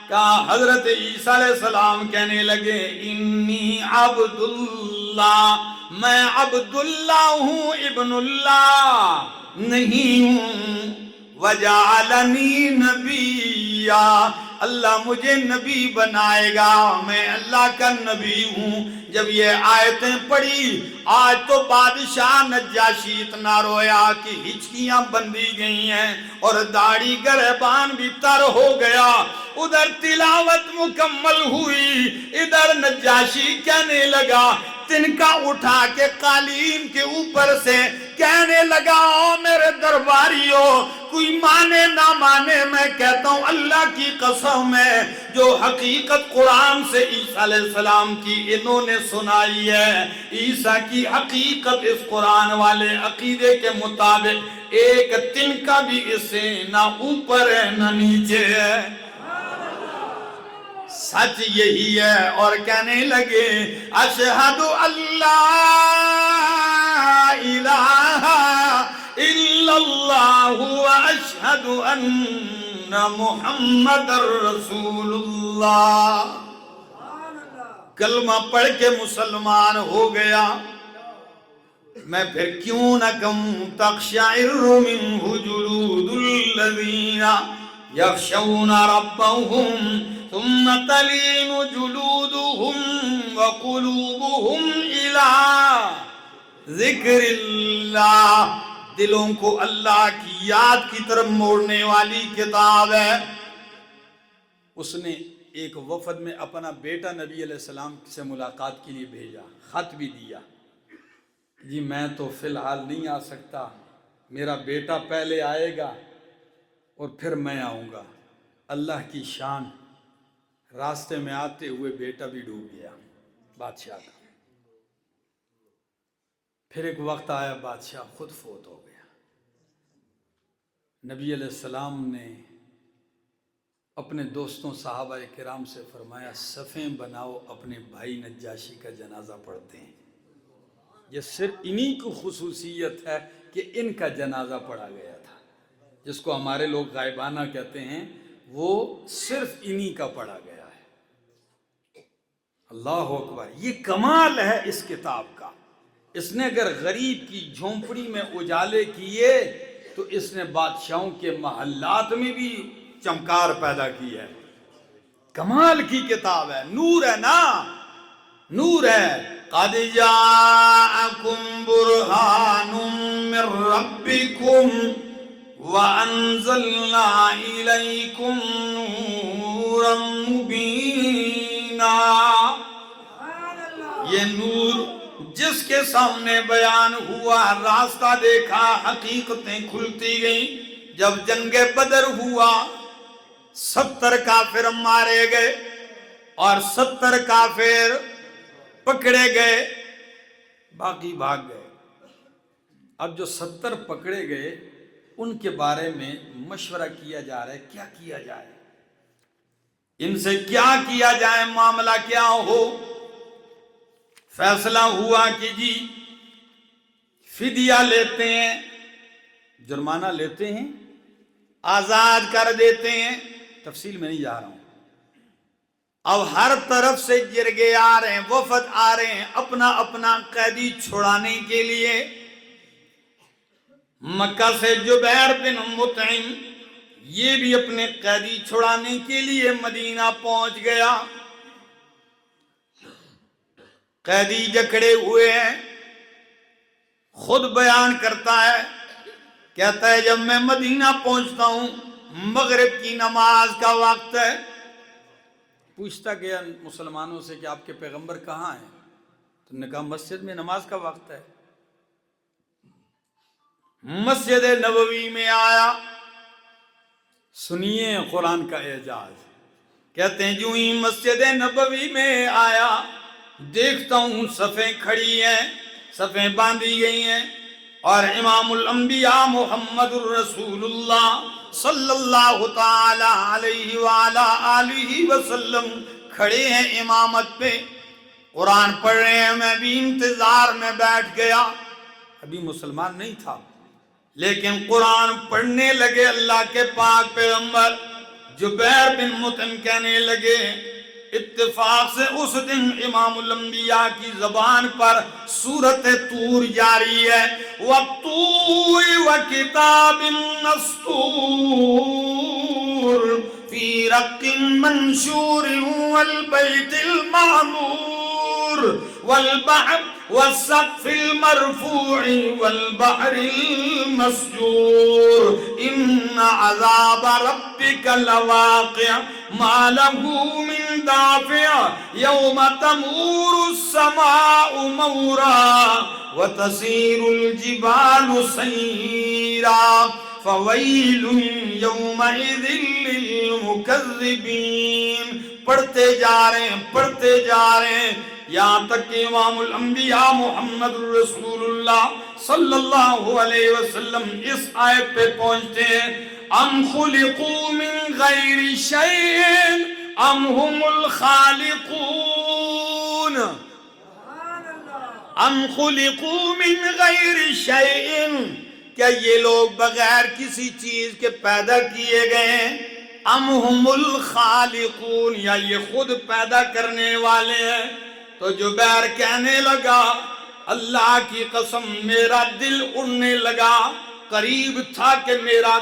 کہا حضرت عیسیٰ علیہ السلام کہنے لگے انی عبد اللہ، میں عبد اللہ ہوں، ابن اللہ نہیں ہوں۔ وَجَعَلَنِي نَبِيًّا، اللہ مجھے نبی بنائے گا، میں اللہ کا نبی ہوں۔ جب یہ آیتیں پڑھی، آج تو بادشاہ نجاشی اتنا رویا کہ ہچکیاں بندھی گئی ہیں اور داڑھی گریبان بھی تر ہو گیا۔ ادھر تلاوت مکمل ہوئی، ادھر نجاشی کہنے لگا، تنکا اٹھا کے قالین کے اوپر سے کہنے لگا او میرے درباریوں، کوئی مانے نہ مانے، میں کہتا ہوں اللہ کی قسم ہے، جو حقیقت قرآن سے عیسیٰ علیہ السلام کی انہوں نے سنائی ہے، عیسیٰ کی حقیقت اس قرآن والے عقیدے کے مطابق ایک تنکا بھی اس سے نہ اوپر ہے نہ نیچے ہے۔ سچ یہی ہے۔ اور کہنے لگے اشہد اللہ الہ الا اللہ اشہد ان محمد رسول اللہ، کلمہ پڑھ کے مسلمان ہو گیا، میں پھر کیوں نہ کہوں تقشعر منہ جلود الذین یخشون ربهم ثم تلین جلودهم وقلوبهم الی ذکر اللہ، دلوں کو اللہ کی یاد کی طرف موڑنے والی کتاب ہے۔ اس نے ایک وفد میں اپنا بیٹا نبی علیہ السلام سے ملاقات کے لیے بھیجا، خط بھی دیا، جی میں تو فی الحال نہیں آ سکتا، میرا بیٹا پہلے آئے گا اور پھر میں آؤں گا۔ اللہ کی شان، راستے میں آتے ہوئے بیٹا بھی ڈوب گیا بادشاہ کا۔ پھر ایک وقت آیا بادشاہ خود فوت ہو گیا۔ نبی علیہ السلام نے اپنے دوستوں صحابہ کرام سے فرمایا صفیں بناؤ، اپنے بھائی نجاشی کا جنازہ پڑھتے ہیں۔ یہ صرف انہی کی خصوصیت ہے کہ ان کا جنازہ پڑھا گیا تھا، جس کو ہمارے لوگ غائبانہ کہتے ہیں، وہ صرف انہی کا پڑھا گیا ہے۔ اللہ اکبر، یہ کمال ہے اس کتاب کا۔ اس نے اگر غریب کی جھونپڑی میں اجالے کیے تو اس نے بادشاہوں کے محلات میں بھی چمکار پیدا کی ہے۔ کمال کی کتاب ہے، نور ہے نا، نور ہے۔ قَدْ جَاءَكُمْ بُرْهَانٌ مِّن رَبِّكُمْ وَأَنزَلْنَا إِلَيْكُمْ نُورًا مُبِينًا۔ یہ نور جس کے سامنے بیان ہوا، راستہ دیکھا، حقیقتیں کھلتی گئیں۔ جب جنگ بدر ہوا، 70 کافر مارے گئے اور 70 کافر پکڑے گئے، باقی بھاگ گئے۔ اب جو 70 پکڑے گئے ان کے بارے میں مشورہ کیا جا رہا ہے، کیا کیا جائے، ان سے کیا کیا جائے، معاملہ کیا ہو۔ فیصلہ ہوا کہ جی فدیہ لیتے ہیں، جرمانہ لیتے ہیں، آزاد کر دیتے ہیں، تفصیل میں نہیں جا رہا ہوں۔ اب ہر طرف سے جرگے آ رہے ہیں، وفد آ رہے ہیں اپنا اپنا قیدی چھڑانے کے لیے۔ مکہ سے جبیر بن مطعم یہ بھی اپنے قیدی چھڑانے کے لیے مدینہ پہنچ گیا۔ قیدی جکڑے ہوئے ہیں، خود بیان کرتا ہے، کہتا ہے جب میں مدینہ پہنچتا ہوں مغرب کی نماز کا وقت ہے۔ پوچھتا گیا مسلمانوں سے کہ آپ کے پیغمبر کہاں ہیں؟ تو نے کہا مسجد میں نماز کا وقت ہے۔ مسجد نبوی میں آیا، سنیے قرآن کا اعجاز، کہتے ہیں جو ہی مسجد نبوی میں آیا دیکھتا ہوں صفیں کھڑی ہیں، صفیں باندھی گئی ہیں، اور امام الانبیاء محمد الرسول اللہ صلی اللہ تعالی علیہ وآلہ آلہ وسلم کھڑے ہیں امامت پہ، قرآن پڑھ رہے ہیں۔ میں بھی انتظار میں بیٹھ گیا، ابھی مسلمان نہیں تھا لیکن قرآن پڑھنے لگے۔ اللہ کے پاک پیغمبر جبیر بن مطعم کہنے لگے، اتفاق سے اس دن امام الانبیاء کی زبان پر سورۃ طور جاری ہے، وَالطُّورِ وَكِتَابٍ مَّسْطُورٍ فِي رَقٍّ مَّنشُورٍ وَالْبَيْتِ الْمَعْمُورِ وَالسَّقْفِ الْمَرْفُوعِ وَالْبَحْرِ الْمَسْجُورِ إِنَّ عَذَابَ رَبِّكَ لَوَاقِعٌ مَا لَهُ مِن دَافِعٍ يَوْمَ تَمُورُ السَّمَاءُ مَوْرًا وَتَسِيرُ الْجِبَالُ سَيْرًا فَوَيْلٌ يَوْمَئِذٍ لِّلْمُكَذِّبِينَ۔ پڑھتے جا رہے ہیں، پڑھتے جا رہے ہیں، یہاں تک کہ امام الانبیاء محمد رسول اللہ صلی اللہ علیہ وسلم اس آیت پہ پہنچتے ہیں، ام خلقوا من غیر شیء ام هم الخالقون، ام خلقوا من غیر شیء کیا یہ لوگ بغیر کسی چیز کے پیدا کیے گئے ہیں؟ ام ہم الخالقون، یا یہ خود پیدا کرنے والے ہیں؟ تو جبیر کہنے لگا اللہ کی قسم میرا دل اڑنے لگا، قریب تھا کہ میرا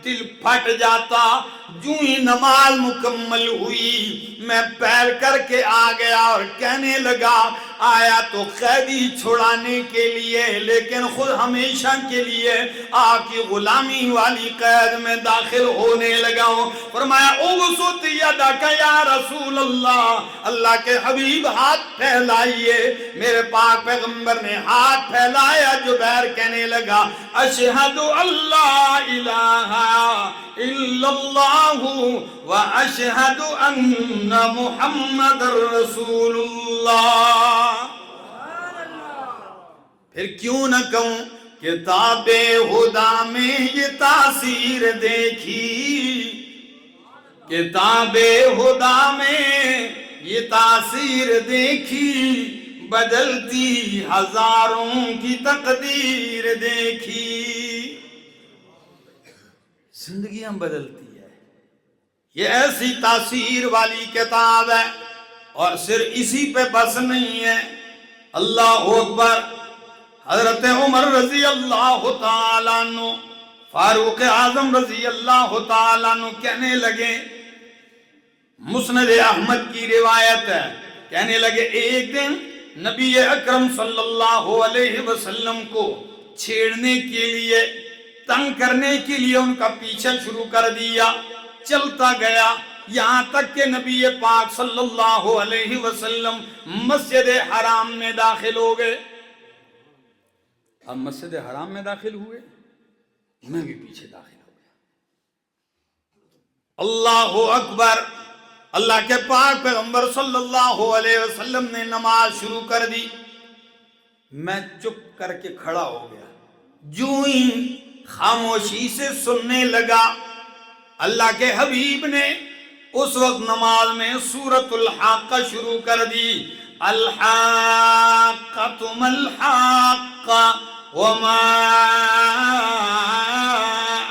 دل پھٹ جاتا۔ جو ہی نماز مکمل ہوئی میں پیر کر کے آ گیا اور کہنے لگا آیا تو قیدی چھڑانے کے لیے لیکن خود ہمیشہ کے لیے آپ کی غلامی والی قید میں داخل ہونے لگا ہوں۔ فرمایا اغسط یدک یا رسول اللہ، اللہ کے حبیب ہاتھ پھیلائیے۔ میرے پاک پیغمبر نے ہاتھ پھیلایا، جبیر کہنے لگا اشہد اللہ الہ الا اللہ واشہد ان محمد رسول اللہ۔ پھر کیوں نہ کہوں کتاب ہدا میں یہ تاثیر دیکھی، کتاب ہدا میں یہ تاثیر دیکھی، بدلتی ہزاروں کی تقدیر دیکھی۔ زندگیاں بدلتی ہے، یہ ایسی تاثیر والی کتاب ہے۔ اور صرف اسی پہ بس نہیں ہے، اللہ اکبر۔ حضرت عمر رضی اللہ تعالیٰ عنہ، فاروق اعظم رضی اللہ تعالیٰ عنہ کہنے لگے، مسند احمد کی روایت ہے، کہنے لگے ایک دن نبی اکرم صلی اللہ علیہ وسلم کو چھیڑنے کے لیے، تنگ کرنے کے لیے ان کا پیچھا شروع کر دیا، چلتا گیا یہاں تک کہ نبی پاک صلی اللہ علیہ وسلم مسجد حرام میں داخل ہو گئے۔ اب مسجد حرام میں داخل ہوئے، میں بھی پیچھے داخل ہو گیا۔ اللہ اکبر۔ اللہ کے پاک پیغمبر صلی اللہ علیہ وسلم نے نماز شروع کر دی، میں چپ کر کے کھڑا ہو گیا، جو ہی خاموشی سے سننے لگا۔ اللہ کے حبیب نے اس وقت نماز میں سورۃ الحاقہ شروع کر دی، الحاقۃ ما الحاقہ وما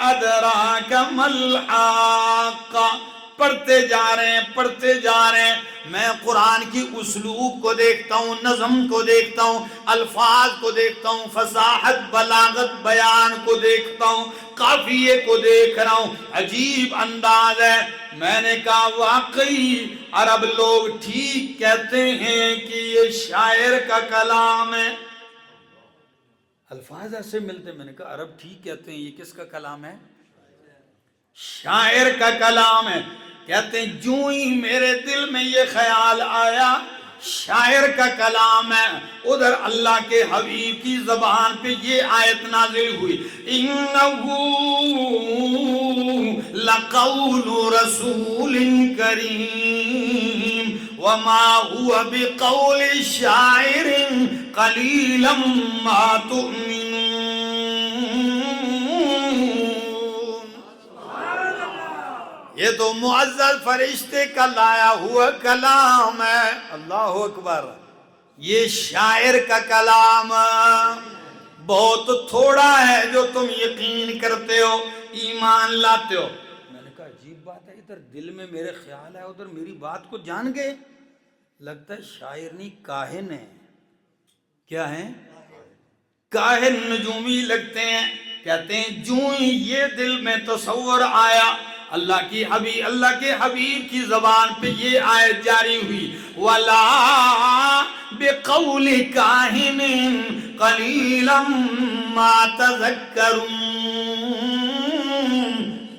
ادراک ما الحاقہ۔ پڑھتے جا رہے ہیں، پڑھتے جا رہے ہیں۔ میں قرآن کی اسلوب کو دیکھتا ہوں، نظم کو دیکھتا ہوں، الفاظ کو دیکھتا ہوں، فصاحت بلاغت بیان کو دیکھتا ہوں، قافیے کو دیکھ رہا ہوں، عجیب انداز ہے۔ میں نے کہا واقعی عرب لوگ ٹھیک کہتے ہیں کہ یہ شاعر کا کلام ہے۔ الفاظ ایسے ملتے، میں نے کہا عرب ٹھیک کہتے ہیں، یہ کس کا کلام ہے؟ شاعر کا کلام ہے۔ کہتے ہیں جو ہی میرے دل میں یہ خیال آیا شاعر کا کلام ہے، ادھر اللہ کے حبیب کی زبان پہ یہ آیت نازل ہوئی، اِنَّهُ لَقَوْلُ رَسُولٍ كَرِيمٍ وَمَا هُوَ بِقَوْلِ شَاعِرٍ قَلِيلًا مَا تُؤْمِنُونَ۔ یہ تو معزز فرشتے کا لایا ہوا کلام ہے، اللہ اکبر۔ یہ شاعر کا کلام بہت تھوڑا ہے جو تم یقین کرتے ہو، ایمان لاتے ہو۔ میں نے کہا عجیب بات ہے، ادھر دل میں میرے خیال ہے، ادھر میری بات کو جان گئے۔ لگتا ہے شاعر نہیں کاہن ہے۔ کیا ہیں؟ کاہن نجومی لگتے ہیں۔ کہتے ہیں جو ہی یہ دل میں تصور آیا، اللہ کے حبیب کی زبان پہ یہ آیت جاری ہوئی، وَلَا بِقَوْلِ كَاهِنٍ قَلِيلًا مَا تَذَكَّرُونَ۔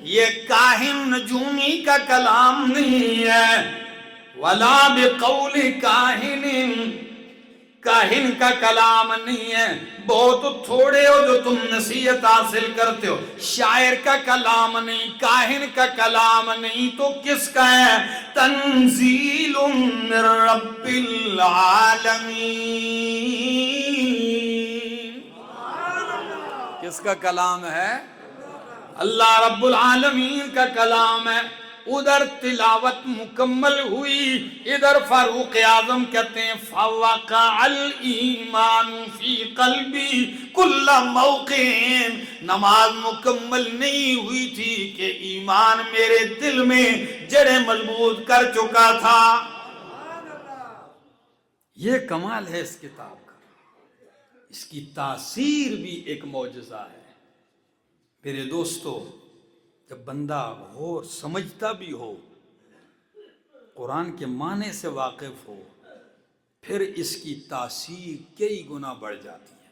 یہ کاہن نجومی کا کلام نہیں ہے، وَلَا بِقَوْلِ كَاهِنٍ، کاہن کا کلام نہیں ہے، بہت تھوڑے ہو جو تم نصیحت حاصل کرتے ہو۔ شاعر کا کلام نہیں، کاہن کا کلام نہیں، تو کس کا ہے؟ تنزیل من رب العالمین۔ کس کا کلام ہے؟ اللہ رب العالمین کا کلام ہے۔ ادھر تلاوت مکمل ہوئی، ادھر فاروق اعظم کہتے ہیں فوقع الایمان فی قلبی کل موقع، نماز مکمل نہیں ہوئی تھی کہ ایمان میرے دل میں جڑیں مضبوط کر چکا تھا۔ یہ کمال ہے اس کتاب کا، اس کی تاثیر بھی ایک معجزہ ہے۔ میرے دوستو، جب بندہ غور سمجھتا بھی ہو، قرآن کے معنی سے واقف ہو، پھر اس کی تاثیر کئی گنا بڑھ جاتی ہے۔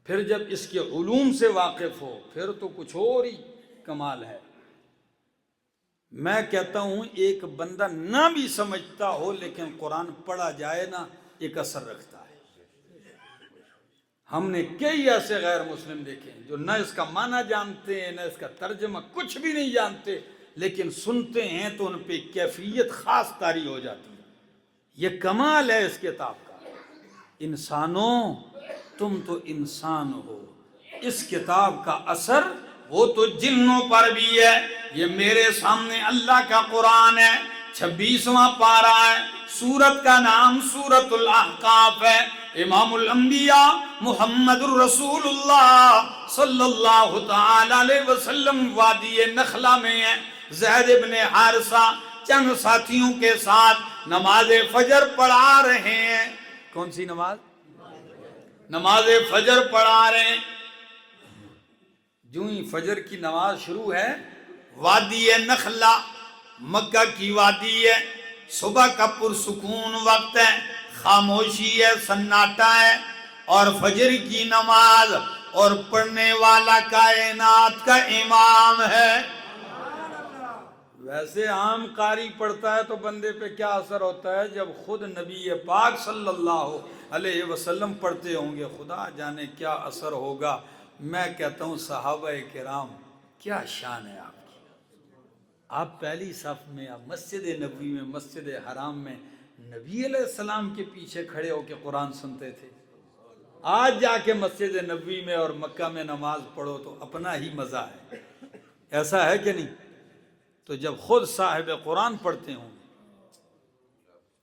پھر جب اس کے علوم سے واقف ہو، پھر تو کچھ اور ہی کمال ہے۔ میں کہتا ہوں ایک بندہ نہ بھی سمجھتا ہو لیکن قرآن پڑھا جائے نا، ایک اثر رکھتا ہے۔ ہم نے کئی ایسے غیر مسلم دیکھے ہیں جو نہ اس کا معنی جانتے ہیں، نہ اس کا ترجمہ، کچھ بھی نہیں جانتے، لیکن سنتے ہیں تو ان پہ کیفیت خاص طاری ہو جاتی ہے۔ یہ کمال ہے اس کتاب کا۔ انسانوں، تم تو انسان ہو، اس کتاب کا اثر وہ تو جنوں پر بھی ہے۔ یہ میرے سامنے اللہ کا قرآن ہے، 26واں پارہ ہے، سورت کا نام سورت الاحقاف ہے۔ امام الانبیاء محمد الرسول اللہ صلی اللہ تعالی علیہ وسلم وادی نخلہ میں ہیں۔ زید بن حارثہ چند ساتھیوں کے ساتھ نماز فجر پڑھا رہے ہیں۔ کون سی نماز؟ نماز فجر پڑھا رہے ہیں۔ جو ہی فجر کی نماز شروع ہے، وادی نخلہ مکہ کی وادی ہے، صبح کا پرسکون وقت ہے، خاموشی ہے، سناٹا ہے، اور فجر کی نماز، اور پڑھنے والا کائنات کا امام ہے۔ ویسے عام قاری پڑھتا ہے تو بندے پہ کیا اثر ہوتا ہے؟ جب خود نبی پاک صلی اللہ علیہ وسلم پڑھتے ہوں گے، خدا جانے کیا اثر ہوگا۔ میں کہتا ہوں صحابہ کرام کیا شان ہے آپ کی۔ آپ پہلی صف میں، آپ مسجد نبوی میں، مسجد حرام میں نبی علیہ السلام کے پیچھے کھڑے ہو کے قرآن سنتے تھے۔ آج جا کے مسجد نبوی میں اور مکہ میں نماز پڑھو تو اپنا ہی مزہ ہے، ایسا ہے کہ نہیں؟ تو جب خود صاحب قرآن پڑھتے ہوں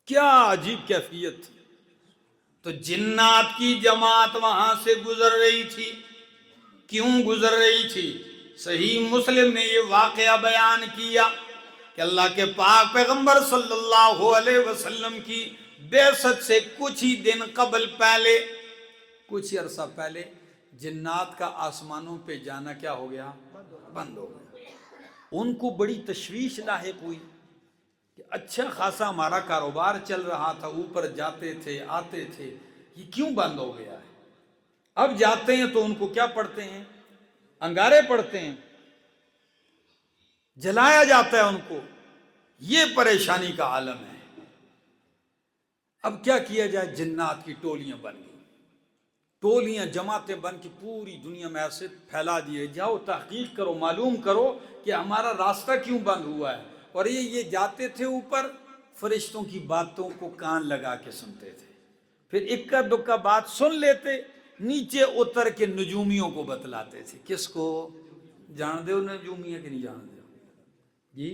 کیا عجیب کیفیت تھی۔ تو جنات کی جماعت وہاں سے گزر رہی تھی۔ کیوں گزر رہی تھی؟ صحیح مسلم نے یہ واقعہ بیان کیا کہ اللہ کے پاک پیغمبر صلی اللہ علیہ وسلم کی بعثت سے کچھ ہی دن قبل پہلے، کچھ عرصہ پہلے، جنات کا آسمانوں پہ جانا کیا ہو گیا؟ بند ہو گیا۔ ان کو بڑی تشویش لاحق ہوئی کہ اچھا خاصا ہمارا کاروبار چل رہا تھا، اوپر جاتے تھے آتے تھے، یہ کیوں بند ہو گیا ہے؟ اب جاتے ہیں تو ان کو کیا پڑھتے ہیں؟ انگارے پڑھتے ہیں، جلایا جاتا ہے ان کو۔ یہ پریشانی کا عالم ہے۔ اب کیا کیا جائے؟ جنات کی ٹولیاں بن گئی، ٹولیاں جماعتیں بن کے پوری دنیا میں ایسے پھیلا دیے، جاؤ تحقیق کرو، معلوم کرو کہ ہمارا راستہ کیوں بند ہوا ہے۔ اور یہ جاتے تھے اوپر، فرشتوں کی باتوں کو کان لگا کے سنتے تھے، پھر اکا دکا بات سن لیتے، نیچے اتر کے نجومیوں کو بتلاتے تھے۔ کس کو؟ جان دے ہو نجومیہ کہ نہیں جان دے ہو؟ جی،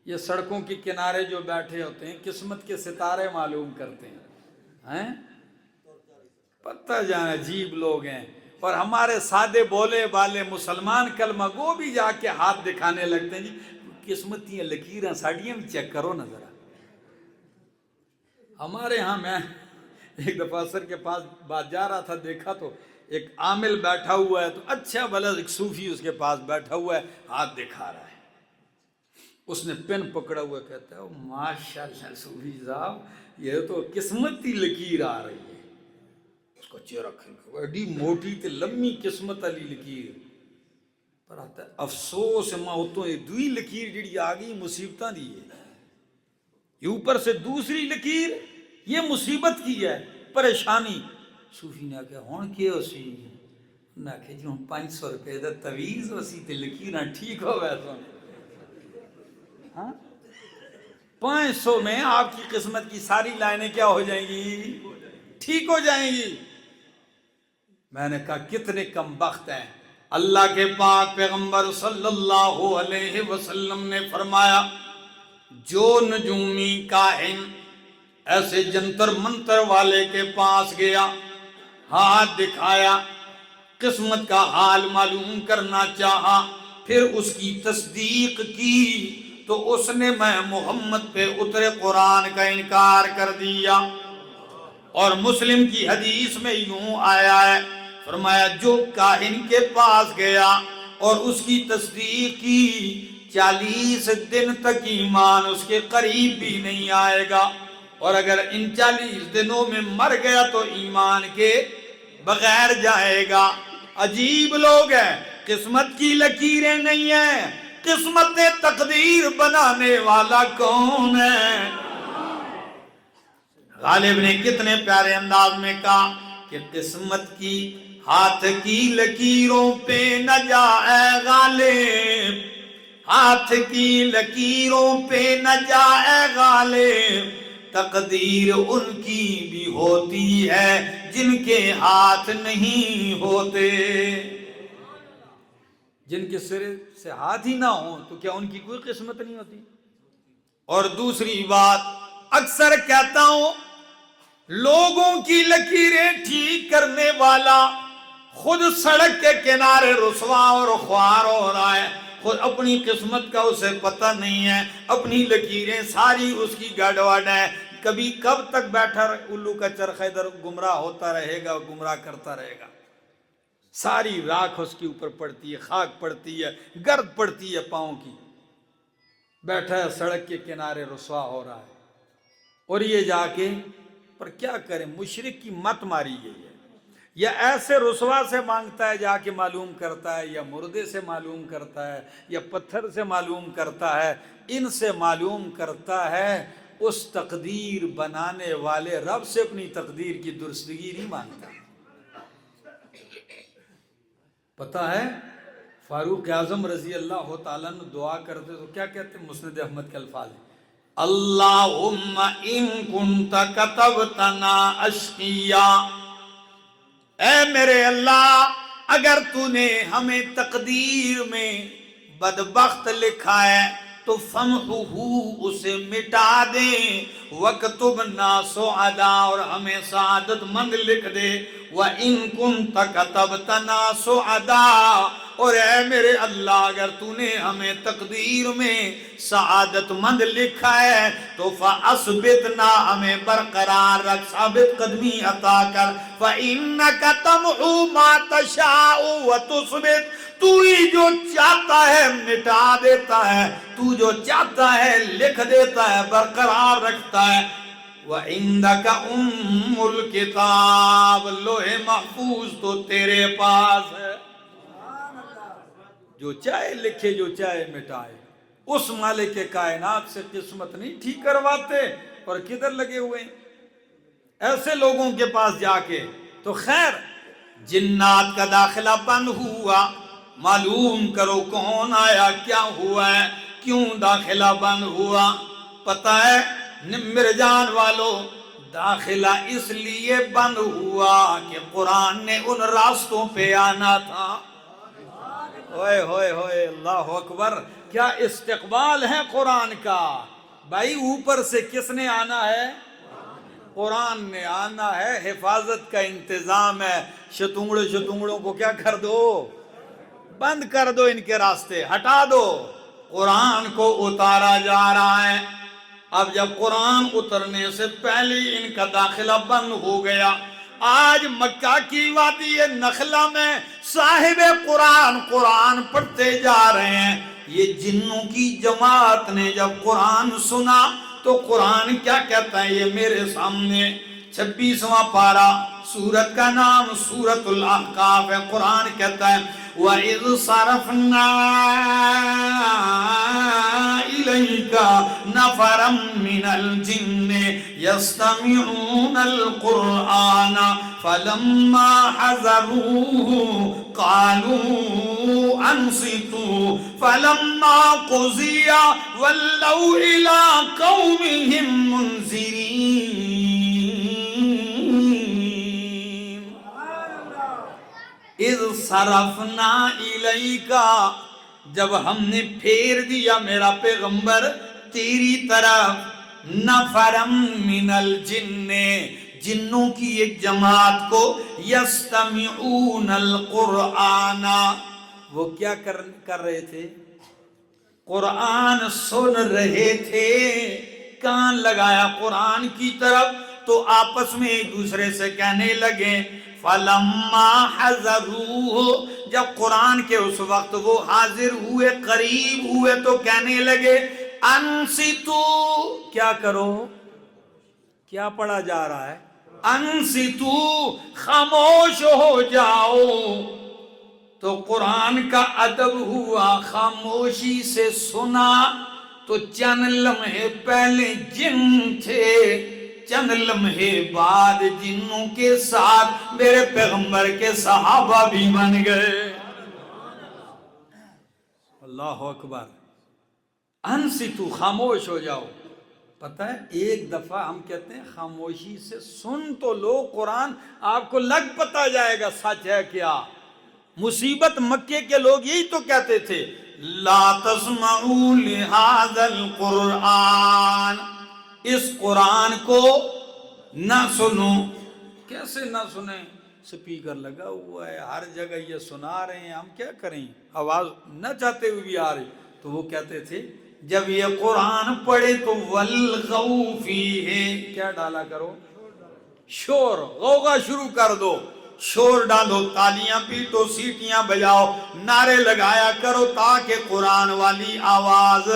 یہ سڑکوں کے کنارے جو بیٹھے ہوتے ہیں، قسمت کے ستارے معلوم کرتے ہیں، پتہ جان عجیب لوگ ہیں۔ اور ہمارے سادے بولے والے مسلمان کلمہ گو بھی جا کے ہاتھ دکھانے لگتے ہیں، جی قسمتیاں لکیراں ساڑیاں بھی چیک کرو نا ذرا۔ ہمارے ہاں، میں ایک دفعہ سر کے پاس بات جا رہا تھا، دیکھا تو ایک عامل بیٹھا ہوا ہے، تو اچھا بھلا ایک صوفی اس کے پاس بیٹھا ہوا ہے، ہاتھ دکھا رہا ہے۔ اس نے پین پکڑا ہوا، کہتا ہے ماشاءاللہ صوفی صاحب یہ تو قسمتی لکیر آ رہی ہے۔ اس کو چہرہ کھنکا، ایڈی موٹی تے لمبی قسمت علی لکیر پر آتا ہے۔ افسوس ماں اتوں یہ دوئی لکیر جڑی آگئی مصیبتاں دی ہے، یہ اوپر سے دوسری لکیر یہ مصیبت کی ہے، پریشانی۔ صوفی نے کہا ہون کیا اسی؟ انہوں نے کہا جی ہوں 500 روپے دا تویز اسی تے لکیراں ٹھیک ہو ویسا۔ 500 میں آپ کی قسمت کی ساری لائنیں کیا ہو جائیں گی؟ ٹھیک ہو جائیں گی۔ میں نے کہا کتنے کم بخت ہیں، اللہ کے پاک پیغمبر صلی اللہ علیہ وسلم نے فرمایا جو نجومی کاہن ایسے جنتر منتر والے کے پاس گیا، ہاتھ دکھایا، قسمت کا حال معلوم کرنا چاہا، پھر اس کی تصدیق کی، تو اس نے میں محمد پہ اترے قرآن کا انکار کر دیا۔ اور مسلم کی حدیث میں یوں آیا ہے، فرمایا جو کاہن کے پاس گیا اور اس کی تصدیق کی 40 دن تک ایمان اس کے قریب بھی نہیں آئے گا، اور اگر ان 40 دنوں میں مر گیا تو ایمان کے بغیر جائے گا۔ عجیب لوگ ہیں، قسمت کی لکیریں نہیں ہیں، قسمت تقدیر بنانے والا کون ہے؟ غالب نے کتنے پیارے انداز میں کہا کہ قسمت کی ہاتھ کی لکیروں پہ نہ جا اے غالب، ہاتھ کی لکیروں پہ نہ جا اے غالب، تقدیر ان کی بھی ہوتی ہے جن کے ہاتھ نہیں ہوتے۔ جن کے سر سے ہاتھ ہی نہ ہوں تو کیا ان کی کوئی قسمت نہیں ہوتی؟ اور دوسری بات، اکثر کہتا ہوں لوگوں کی لکیریں ٹھیک کرنے والا خود سڑک کے کنارے رسوا اور خوار ہو رہا ہے، خود اپنی قسمت کا اسے پتہ نہیں ہے، اپنی لکیریں ساری اس کی گڑبڑ ہے، کبھی کب تک بیٹھا الو کا چرخہ ادھر گمراہ ہوتا رہے گا، گمراہ کرتا رہے گا، ساری راکھ اس کے اوپر پڑتی ہے، خاک پڑتی ہے، گرد پڑتی ہے پاؤں کی، بیٹھا ہے سڑک کے کنارے رسوا ہو رہا ہے۔ اور یہ جا کے پر کیا کریں، مشرک کی مت ماری گئی ہے، یا ایسے رسوا سے مانگتا ہے جا کے معلوم کرتا ہے، یا مردے سے معلوم کرتا ہے، یا پتھر سے معلوم کرتا ہے، ان سے معلوم کرتا ہے، اس تقدیر بنانے والے رب سے اپنی تقدیر کی درستگی نہیں مانگتا۔ پتہ ہے فاروق اعظم رضی اللہ تعالیٰ نے دعا کرتے تو کیا کہتے ہیں؟ مسند احمد کے الفاظ ہیں، اللہم ان کنت کتبتنا اشقیا، اے میرے اللہ اگر تو نے ہمیں تقدیر میں بدبخت لکھا ہے تو فمحو اسے مٹا دے، وَاكْتُبْنَا سُعَدَا اور ہمیں سعادت مند لکھ دے، وَإِن كُنْتَ كَتَبْتَنَا سُعَدَا اور اے میرے اللہ اگر تو نے ہمیں تقدیر میں سعادت مند لکھا ہے تو فَأَثْبِتْنَا ہمیں برقرار رکھ، ثابت قدمی عطا کر، فَإِنَّكَ تَمْحُو مَا تَشَاءُ وَتُثْبِتُ تو ہی جو چاہتا ہے مٹا دیتا ہے، تو جو چاہتا ہے لکھ دیتا ہے، برقرار رکھتا ہے۔ وَعِندَكَ أُمُّ الْكِتَابِ لوح محفوظ تو تیرے پاس ہے، جو چاہے لکھے جو چاہے مٹائے۔ اس مالک کائنات سے قسمت نہیں ٹھیک کرواتے اور کدھر لگے ہوئے ہیں ایسے لوگوں کے پاس جا کے۔ تو خیر جنات کا داخلہ بند ہوا، معلوم کرو کون آیا، کیا ہوا ہے، کیوں داخلہ بند ہوا؟ پتہ ہے مرجان والو، داخلہ اس لیے بند ہوا کہ قرآن نے ان راستوں پہ آنا تھا۔ ہوئے ہوئے ہوئے اللہ اکبر، کیا استقبال ہے قرآن کا! بھائی اوپر سے کس نے آنا ہے؟ قرآن نے آنا ہے، حفاظت کا انتظام ہے، شتونگڑوں کو کیا کر دو؟ بند کر دو، ان کے راستے ہٹا دو۔ قرآن کو اتارا جا رہا ہے، اب جب قرآن اترنے سے پہلے ان کا داخلہ بند ہو گیا، آج مکہ کی وادی نخلہ میں صاحب قرآن پڑھتے جا رہے ہیں، یہ جنوں کی جماعت نے جب قرآن سنا تو قرآن کیا کہتا ہے؟ یہ میرے سامنے 26واں پارہ، سورت کا نام سورت الاحقاف ہے۔ قرآن کہتا ہے وَإِذْ صَرَفْنَا إِلَيْكَ نَفَرًا مِنَ الْجِنِّ يَسْتَمِعُونَ الْقُرْآنَ فَلَمَّا حَضَرُوهُ قَالُوا أَنصِتُوا فَلَمَّا قُضِيَ وَلَّوْا إِلَىٰ قَوْمِهِمْ مُنذِرِينَ۔ اذ صرفنا الیکا، جب ہم نے پھیر دیا میرا پیغمبر تیری طرف، نفرم من الجن، جنوں کی ایک جماعت کو، یستمعون القرآن، وہ کیا کر رہے تھے؟ قرآن سن رہے تھے، کان لگایا قرآن کی طرف، تو آپس میں ایک دوسرے سے کہنے لگے، فَلَمَّا حَضَرُوهُ، جب قرآن کے اس وقت وہ حاضر ہوئے، قریب ہوئے، تو کہنے لگے انصتوا، کیا کرو؟ کیا پڑھا جا رہا ہے؟ انصتوا، خاموش ہو جاؤ۔ تو قرآن کا ادب ہوا، خاموشی سے سنا، تو چند لمحے پہلے جن تھے، چند لمحے بعد جنوں کے ساتھ میرے پیغمبر کے صحابہ بھی بن گئے۔ اللہ اکبر۔ انصتو، خاموش ہو جاؤ۔ پتہ ہے ایک دفعہ ہم کہتے ہیں خاموشی سے سن تو لو قرآن، آپ کو لگ پتہ جائے گا سچ ہے کیا۔ مصیبت مکے کے لوگ یہی تو کہتے تھے، لا تسمعوا لہذا القرآن، اس قرآن کو نہ سنو۔ کیسے نہ سنیں؟ سپیکر لگا ہوا ہے، ہر جگہ یہ سنا رہے ہیں، ہم کیا کریں؟ آواز نہ چاہتے ہوئے بھی آ رہی۔ تو وہ کہتے تھے جب یہ قرآن پڑھے تو والغوا فیہ، کیا ڈالا کرو؟ شور، غوغا شروع کر دو، شور ڈالو، تالیاں پیٹو، سیٹیاں بجاؤ، نعرے لگایا کرو، تاکہ قرآن والی آواز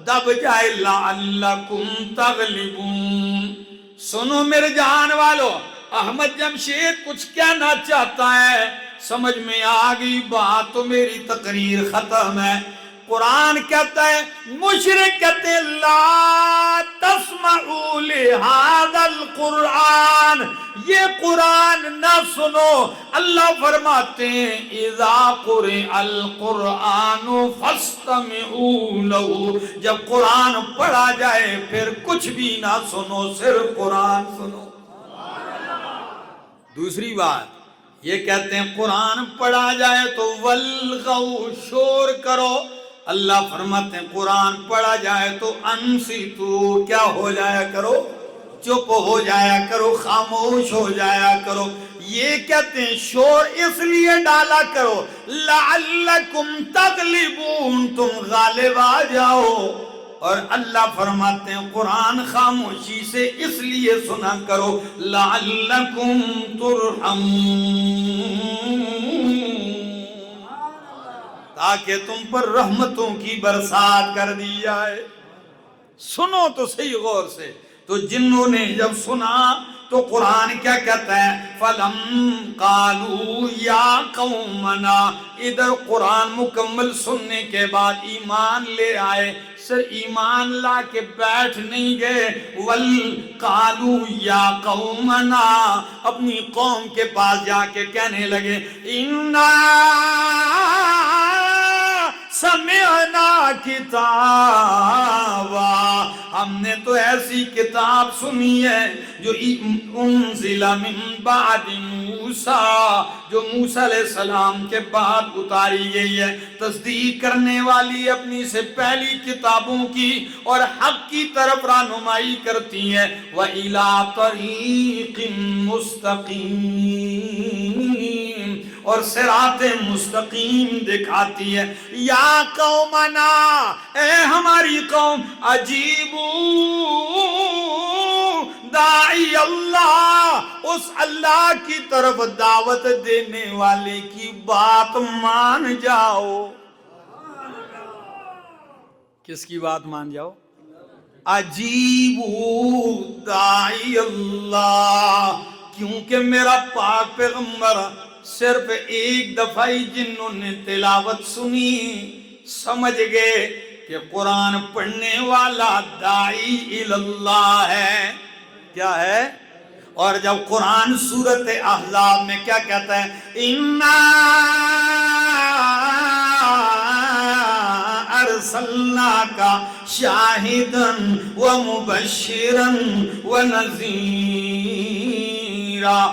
دب جائے۔ لعلکم تغلبون۔ سنو میرے جان والو، احمد جمشید کچھ کہنا چاہتا ہے، سمجھ میں آ گئی بات تو میری تقریر ختم ہے۔ قرآن کہتا ہے، مشرک کہتے ہیں لا تسمعوا لہذا القرآن، یہ قرآن نہ سنو۔ اللہ فرماتے ہیں اذا قرئ القرآن فاستمعوا له، جب قرآن پڑھا جائے پھر کچھ بھی نہ سنو، صرف قرآن سنو۔ دوسری بات یہ کہتے ہیں قرآن پڑھا جائے تو والغوا، شور کرو۔ اللہ فرماتے ہیں قرآن پڑھا جائے تو انصتو، کیا ہو جایا کرو؟ چپ ہو جایا کرو، خاموش ہو جایا کرو۔ یہ کہتے ہیں شور اس لیے ڈالا کرو لعلکم تغلبون، تم غالب آ جاؤ۔ اور اللہ فرماتے ہیں قرآن خاموشی سے اس لیے سنا کرو لعلکم ترحمون، تاکہ تم پر رحمتوں کی برسات کر دی جائے۔ سنو تو صحیح غور سے۔ تو جنوں نے جب سنا تو قرآن کیا کہتا ہے؟ فَلَمْ قَالُوا يَا قَوْمَنَا، ادھر قرآن مکمل سننے کے بعد ایمان لے آئے، صرف ایمان لا کے بیٹھ نہیں گئے، وَالْقَالُوا يَا قَوْمَنَا، اپنی قوم کے پاس جا کے کہنے لگے اِنَّا سمعنا کتابا، ہم نے تو ایسی کتاب سنی ہے جو انزل من بعد موسیٰ، جو موسیٰ علیہ السلام کے بعد اتاری گئی ہے، تصدیق کرنے والی اپنی سے پہلی کتابوں کی اور حق کی طرف رہنمائی کرتی ہے، وَإِلَىٰ طَرِيقٍ مُسْتَقِيمٍ، اور صراط مستقیم دکھاتی ہے۔ یا قومنا، اے ہماری قوم، عجیبو داعی اللہ، اس اللہ کی طرف دعوت دینے والے کی بات مان جاؤ۔ کس کی بات مان جاؤ؟ عجیبو داعی اللہ، کیونکہ میرا پاک پیغمبر صرف ایک دفعہ ہی جنہوں نے تلاوت سنی سمجھ گئے کہ قرآن پڑھنے والا داعی اللہ ہے۔ کیا ہے؟ اور جب قرآن سورۃ احزاب میں کیا کہتا ہے؟ اِنَّا أَرْسَلْنَاكَ شَاهِدًا وَمُبَشِّرًا وَنَذِيرًا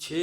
6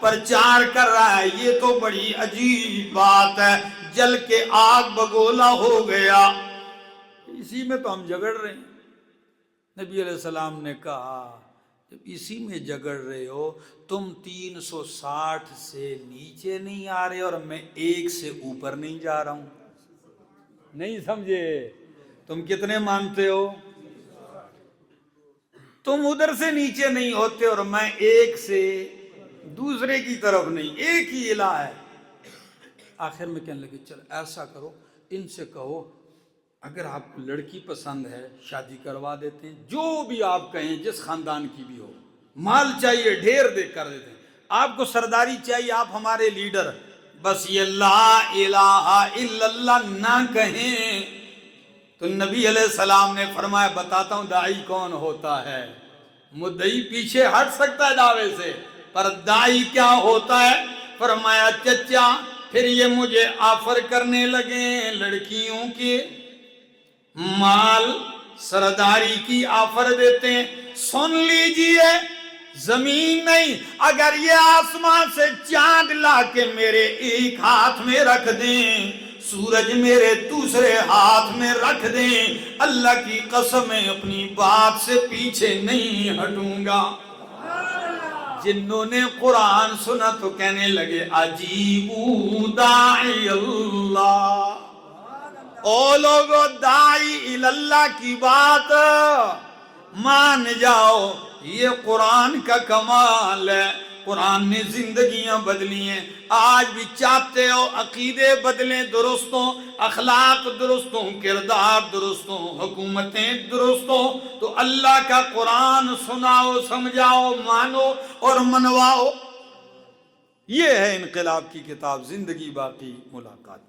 پرچار کر رہا ہے، یہ تو بڑی عجیب بات ہے، جل کے آگ بگولا ہو گیا۔ اسی میں تو ہم جھگڑ رہے ہیں۔ نبی علیہ السلام نے کہا جب اسی میں جھگڑ رہے ہو، تم 360 سے نیچے نہیں آ رہے اور میں 1 سے اوپر نہیں جا رہا ہوں۔ نہیں سمجھے؟ تم کتنے مانتے ہو؟ تم ادھر سے نیچے نہیں ہوتے اور میں 1 سے دوسرے کی طرف نہیں، ایک ہی الہ ہے۔ آخر میں کہنے لگے چل ایسا کرو، ان سے کہو اگر آپ کو لڑکی پسند ہے شادی کروا دیتے ہیں، جو بھی آپ کہیں، جس خاندان کی بھی ہو، مال چاہیے ڈھیر دے کر دیتے ہیں، آپ کو سرداری چاہیے، آپ ہمارے لیڈر، بس یہ لا الہ الا اللہ نہ کہیں۔ تو نبی علیہ السلام نے فرمایا بتاتا ہوں داعی کون ہوتا ہے۔ مدعی پیچھے ہٹ سکتا ہے دعوے سے، پر داعی کیا ہوتا ہے؟ فرمایا چچا پھر یہ مجھے آفر کرنے لگے لڑکیوں کے، مال سرداری کی آفر دیتے ہیں۔ سن لیجئے، زمین نہیں، اگر یہ آسمان سے چاند لا کے میرے ایک ہاتھ میں رکھ دیں، سورج میرے دوسرے ہاتھ میں رکھ دیں، اللہ کی قسم میں اپنی بات سے پیچھے نہیں ہٹوں گا۔ جنہوں نے قرآن سنا تو کہنے لگے عجیبو داعی اللہ، او لوگو داعی اللہ کی بات مان جاؤ، یہ قرآن کا کمال ہے۔ قرآن نے زندگیاں بدلی ہیں۔ آج بھی چاہتے ہو عقیدے بدلیں، درست ہوں، اخلاق درست ہوں، کردار درست ہوں، حکومتیں درست ہوں، تو اللہ کا قرآن سناؤ، سمجھاؤ، مانو اور منواؤ۔ یہ ہے انقلاب کی کتاب، زندگی باقی ملاقات۔